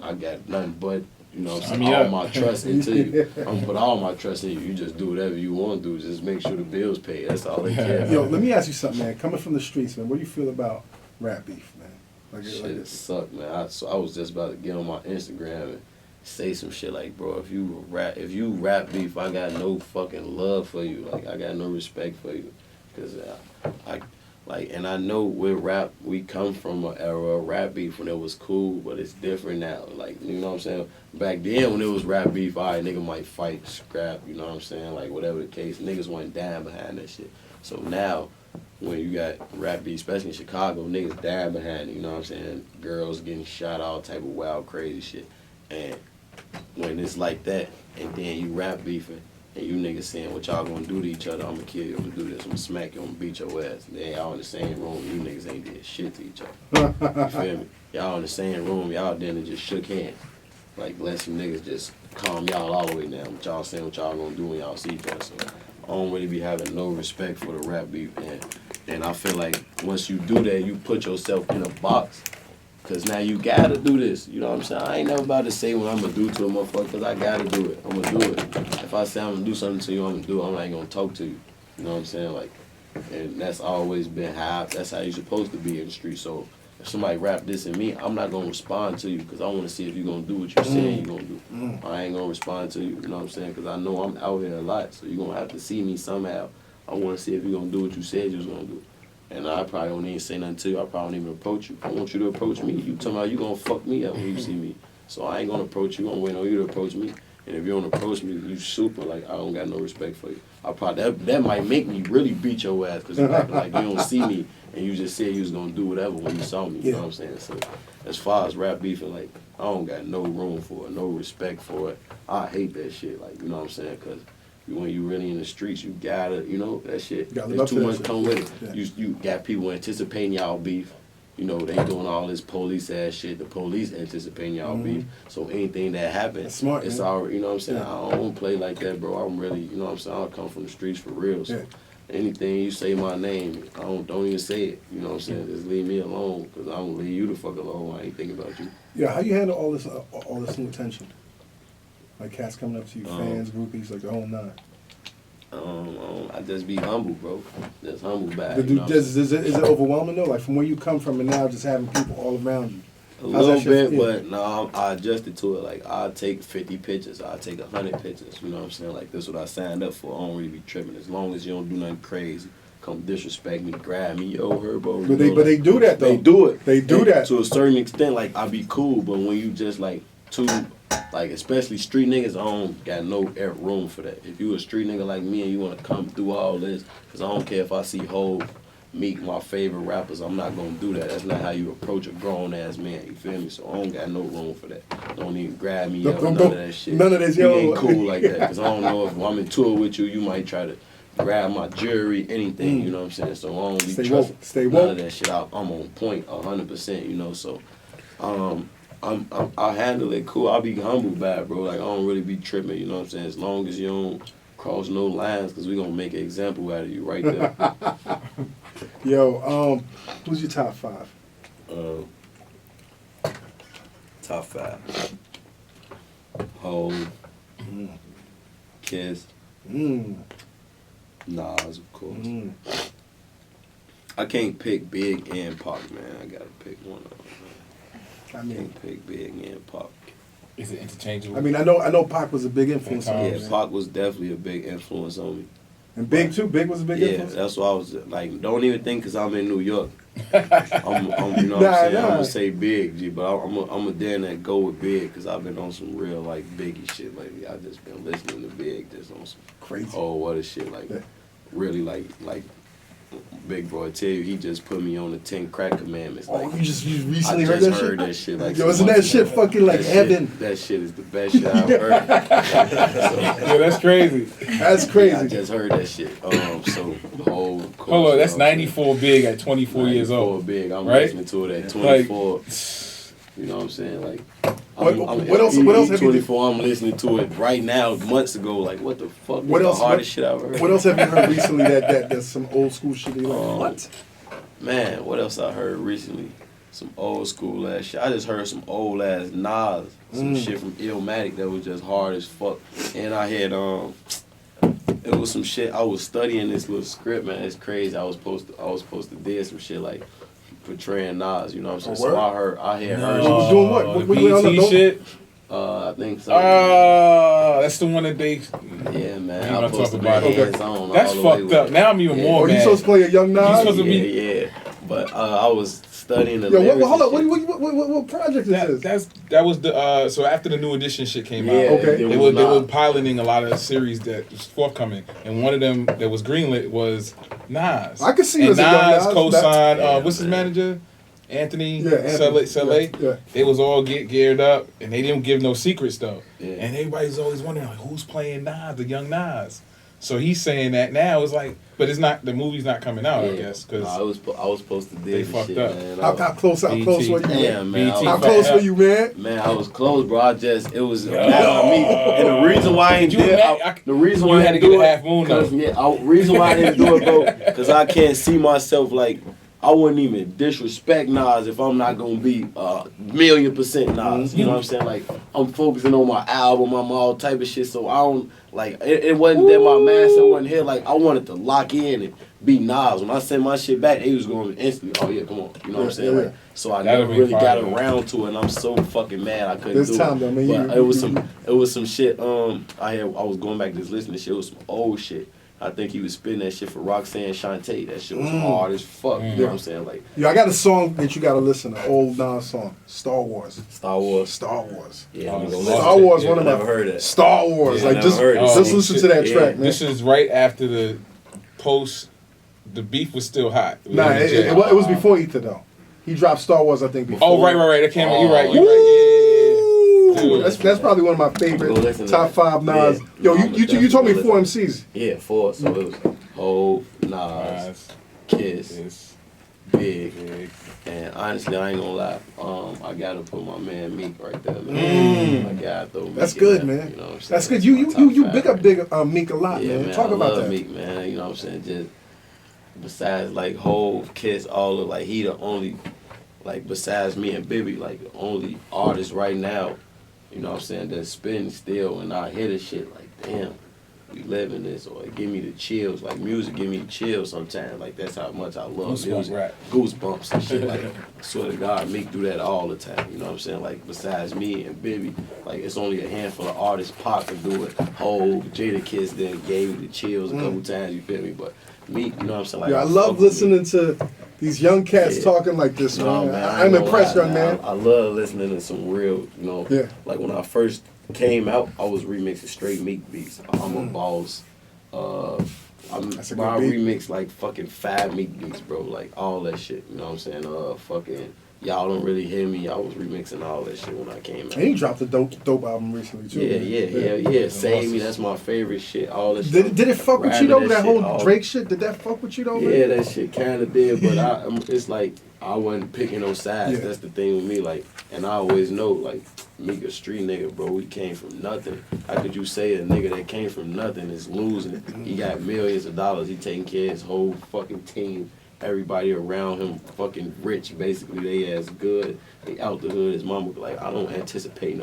I got nothing but. You know what I'm saying? All my trust into you. I'm gonna put all my trust in you. You just do whatever you want to do. Just make sure the bills pay. That's all they care about. Yo, let me ask you something, man. Coming from the streets, man, what do you feel about rap beef, man? Shit sucked, man. I was just about to get on my Instagram and say some shit like, bro, if you rap beef, I got no fucking love for you. Like, I got no respect for you. Because and I know with rap, we come from an era of rap beef when it was cool, but it's different now. Like, you know what I'm saying? Back then when it was rap beef, all right, nigga might fight, scrap, you know what I'm saying? Like, whatever the case, niggas went down behind that shit. So now, when you got rap beef, especially in Chicago, niggas dying behind it, you know what I'm saying? Girls getting shot, all type of wild, crazy shit. And when it's like that, and then you rap beefing, and you niggas saying what y'all gonna do to each other, I'm gonna kill you, I'm gonna do this, I'm gonna smack you, I'm gonna beat your ass. Then y'all in the same room, you niggas ain't did shit to each other. You feel me? Y'all in the same room, y'all then and just shook hands. Like, let some niggas just calm y'all all the way down. What y'all saying, what y'all gonna do when y'all see each other. So I don't really be having no respect for the rap beef. And I feel like once you do that, you put yourself in a box. Cause now you gotta do this, you know what I'm saying? I ain't never about to say what I'm gonna do to a motherfucker, cause I gotta do it. I'm gonna do it. If I say I'm gonna do something to you, I'm gonna do it. I'm not gonna talk to you. You know what I'm saying? Like, and that's always been that's how you're supposed to be in the street. So if somebody rap this at me, I'm not gonna respond to you, cause I wanna see if you're gonna do what you're saying you're gonna do. I ain't gonna respond to you, you know what I'm saying? Cause I know I'm out here a lot, so you're gonna have to see me somehow. I wanna see if you're gonna do what you said you was gonna do. And I probably don't even say nothing to you. I probably don't even approach you. I want you to approach me. You talking about you gonna fuck me up when you see me. So I ain't gonna approach you. I'm waiting on you to approach me. And if you don't approach me, you super. Like, I don't got no respect for you. I probably that might make me really beat your ass because you acting like you don't see me and you just said you was gonna do whatever when you saw me. You know what I'm saying? So as far as rap beefing, like, I don't got no room for it, no respect for it. I hate that shit. Like, you know what I'm saying? Because when you really in the streets, you gotta, you know, that shit. There's too much come with it. Yeah. You got people anticipating y'all beef. You know, they doing all this police ass shit. The police anticipating y'all beef. So anything that happens, smart, it's already, you know what I'm saying? I don't play like that, bro. I'm really, you know what I'm saying? I come from the streets for real. So anything you say my name, I don't even say it. You know what I'm saying? Just leave me alone, because I'm gonna leave you the fuck alone. I ain't thinking about you. Yeah, how you handle all this new attention? Like cats coming up to you, fans, groupies, like the whole nine. I just be humble, bro. Just humble back. Is it overwhelming though? Like from where you come from and now just having people all around you? A little bit, but no, I adjusted to it. Like, I'll take 50 pictures. I'll take 100 pictures. You know what I'm saying? Like, this is what I signed up for. I don't really be tripping. As long as you don't do nothing crazy. Come disrespect me, grab me, yo, Herbo. But they do that, though. They do it. They do that. To a certain extent, like, I be cool. But when you just, like, like, especially street niggas, I don't got no room for that. If you a street nigga like me and you want to come through all this, because I don't care if I see Hov meet my favorite rappers, I'm not going to do that. That's not how you approach a grown-ass man, you feel me? So I don't got no room for that. Don't even grab me up, none of that shit. None of this, we yo. ain't cool like that, because I don't know if I'm in tour with you, you might try to grab my jewelry, anything, you know what I'm saying? So I don't be trusting none of that shit. I'm on point 100%, you know, so I handle it cool. I be humble bad, bro. Like, I don't really be tripping, you know what I'm saying? As long as you don't cross no lines, because we going to make an example out of you right there. Yo, who's your top five? Top five. Hov. Kiss. Nas, of course. I can't pick Big and Pac, man. I gotta pick one of them. I can't pick Big and Pac. Is it interchangeable? I mean, I know Pac was a big influence on me. Yeah, Pac was definitely a big influence on me. And Big too? Big was a big influence? Yeah, that's why I was like, don't even think because I'm in New York. I'm you know what I'm saying? I'm going to say Big, G, but I'm a damn that go with Big because I've been on some real, like, Biggie shit lately. I just been listening to Big just on some crazy what shit, like, really, like big bro, tell you, he just put me on the 10 crack commandments. Oh, like, you recently I just heard that shit? Like, yo, isn't that shit fucking like heaven? That shit is the best shit I've heard. Yeah, that's crazy. That's crazy. Yeah, I just heard that shit. So whole. Hold on, that's 94 big at 24 years old. 94 big. I'm right? listening to it at 24. Like, you know what I'm saying? Like, what else have you 24, I'm listening to it right now, months ago. Like, what the fuck? What else? The hardest shit I've heard. What else have you heard recently that's some old school shit? Like, what? Man, what else I heard recently? Some old school ass shit. I just heard some old ass Nas, some shit from Illmatic that was just hard as fuck. And I had it was some shit. I was studying this little script, man. It's crazy. I was supposed to do some shit like portraying Nas, you know what I'm saying? So I had heard you was doing what? BT shit? I think so. That's the one that they. Yeah, man. I'm I'm supposed to be hands-on. That's fucked up. Now I'm even more mad. You supposed to play a young Nas? Yeah. But I was studying the lyrics. Hold up. What project is this? That was the so after the New Edition shit came out. Okay. They were piloting a lot of series that was forthcoming, and one of them that was greenlit was Nas. I could see and Nas Nas co-signed. What's his manager? Anthony Saleh. Yeah. They was all geared up, and they didn't give no secrets though. Yeah. And everybody's always wondering like, who's playing Nas, the young Nas. So he's saying that now. It's like, but it's not. The movie's not coming out, I guess, because I was supposed to do this fucked shit, up. man. How close were you, man? How close were you, man? Man, I was close, bro. It was a matter of me. And the reason why I didn't do it, the reason why I had to get a half moon, reason why I didn't do it, bro, because I can't see myself like. I wouldn't even disrespect Nas if I'm not gonna be 1,000,000% Nas. You know what I'm saying? Like, I'm focusing on my album, I'm all type of shit. So I don't like it wasn't that my mindset wasn't here. Like, I wanted to lock in and be Nas. When I sent my shit back, they was going instantly, oh yeah, come on. You know what I'm saying? Like, so I never really got around to it, and I'm so fucking mad I couldn't do it. Though, man, but it was some shit. I was going back to listening to shit. It was some old shit. I think he was spitting that shit for Roxanne Shante. That shit was hard as fuck. You know what I'm saying? Like, I got a song that you gotta listen to. Old Nas song, Star Wars. Yeah, I'm gonna Star Wars. One of my heard Star Wars. Yeah, like just listen to that track, man. This is right after the The beef was still hot. It was before Ether though. He dropped Star Wars, I think. Before. Oh right. That came. You're right. Yeah. Dude. That's probably one of my favorite top 5 Nas. Yeah. Yo, you told me 4 MCs. Yeah, 4. So it was Hov, Nas, Kiss, Big, and honestly, I ain't gonna lie. I gotta put my man Meek right there. Man. I gotta throw Meek. That's good, man. You know what I'm saying? That's good. You big Meek a lot, yeah, man. Talk about that. Meek, man. You know what I'm saying? Just besides like Hov, Kiss, all of like he the only like besides me and Bibby like the only artist right now. You know what I'm saying, that's spinning still, and I hear this shit like, damn, we live in this, or it give me the chills, like music give me the chills sometimes, like that's how much I love music, goosebumps and shit, like, I swear to God, Meek do that all the time, you know what I'm saying, like, besides me and Bibby, like, it's only a handful of artists, Pac can do it, Hov, Jadakiss then gave me the chills a couple times, you feel me, but Meek, you know what I'm saying, like, I love listening to these young cats talking like this, man. I'm impressed, young man. I love listening to some real, you know, like when I first came out, I was remixing straight Meek beats. I'm a boss. I remixed like fucking 5 Meek beats, bro, like all that shit. You know what I'm saying? Fucking Y'all Don't Really Hear Me. I was remixing all that shit when I came out. And he dropped a dope album recently too. Yeah. Save Me. That's my favorite shit. All that. Did it fuck with you though? That whole Drake shit. Did that fuck with you though? Yeah, that shit kind of did. But it's like I wasn't picking no sides. Yeah. That's the thing with me. Like, and I always know like Meek a street nigga, bro. We came from nothing. How could you say a nigga that came from nothing is losing? He got millions of dollars. He taking care of his whole fucking team. Everybody around him fucking rich, basically. They as good. They out the hood. His mama, like, I don't anticipate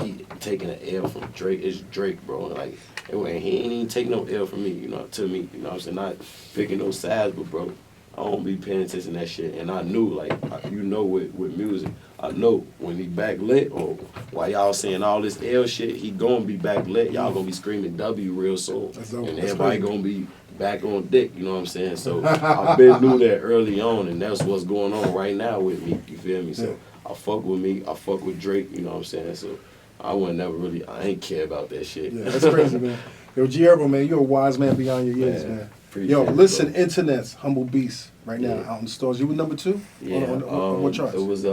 he taking an L from Drake. It's Drake, bro. Like, he ain't even take no L from me, you know, to me. You know what I'm saying? Not picking no sides, but, bro, I don't be paying attention to that shit. And I knew, like, you know, with music, I know when he back lit, or while y'all saying all this L shit, he gonna be back lit. Y'all gonna be screaming W real soon. And everybody gonna be back on dick, you know what I'm saying? So I've been knew that early on, and that's what's going on right now with me, you feel me? So I fuck with me, I fuck with Drake, you know what I'm saying? So I ain't care about that shit. Yeah, that's crazy, man. Yo, G Herbo, man, you're a wise man beyond your years, man. Yo, listen, Internet's Humble Beast right now out in the stores. You were number 2? Yeah. On what charts? It was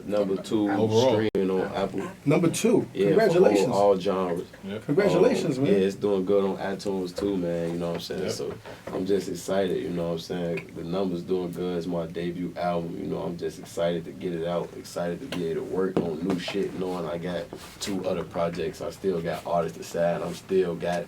number 2 overall streaming on Apple. Number 2. Yeah, Congratulations. for all genres. Yep. Congratulations, man. Yeah, it's doing good on iTunes too, man. You know what I'm saying? Yep. So I'm just excited. You know what I'm saying? The numbers doing good. It's my debut album. You know, I'm just excited to get it out. Excited to be able to work on new shit. Knowing I got 2 other projects. I still got artists to sign. I'm still got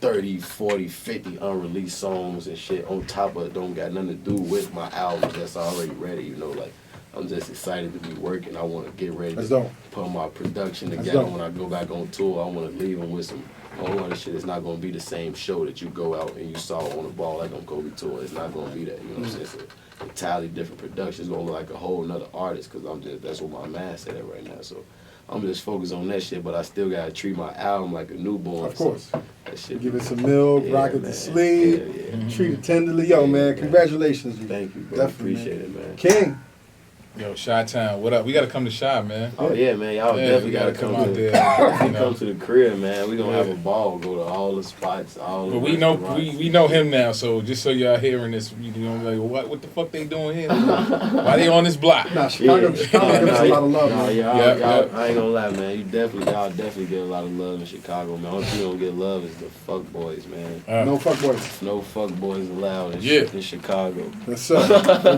30, 40, 50 unreleased songs and shit on top of it. Don't got nothing to do with my album that's already ready. You know, like I'm just excited to be working. I want to get ready to put my production together when I go back on tour. I want to leave them with some whole other shit. It's not going to be the same show that you go out and you saw on the ball like on Kobe tour. It's not going to be that. You know what I'm saying? It's a entirely different production. It's going to look like a whole nother artist because that's what my mindset at right now. So I'm just focused on that shit, but I still gotta treat my album like a newborn. Of course. So that shit. Give it some milk, rock it to sleep, treat it tenderly. Yo, man, congratulations. Thank you, bro. Definitely, Appreciate it, man. King. Yo, Chi-Town, what up? We gotta come to Chi, man. Oh yeah, man. Y'all definitely gotta come out to there. come to the crib, man. We gonna have a ball. Go to all the spots. All. But we know him now, so just so y'all hearing this, you know, like what the fuck they doing here? Why they on this block? Nah, Chicago gives us a lot of love, man. Y'all, I ain't gonna lie, man. Y'all definitely get a lot of love in Chicago, man. Only thing you don't get love is the fuck boys, man. No fuck boys. No fuck boys allowed in Chicago. Yes, sir.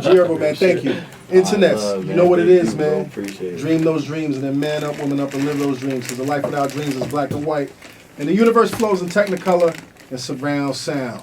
G Herbo, man, thank you. Internets, you know what it is, man. Appreciate it. Dream those dreams and then man up, woman up, and live those dreams. Because a life without dreams is black and white. And the universe flows in technicolor and surround sound.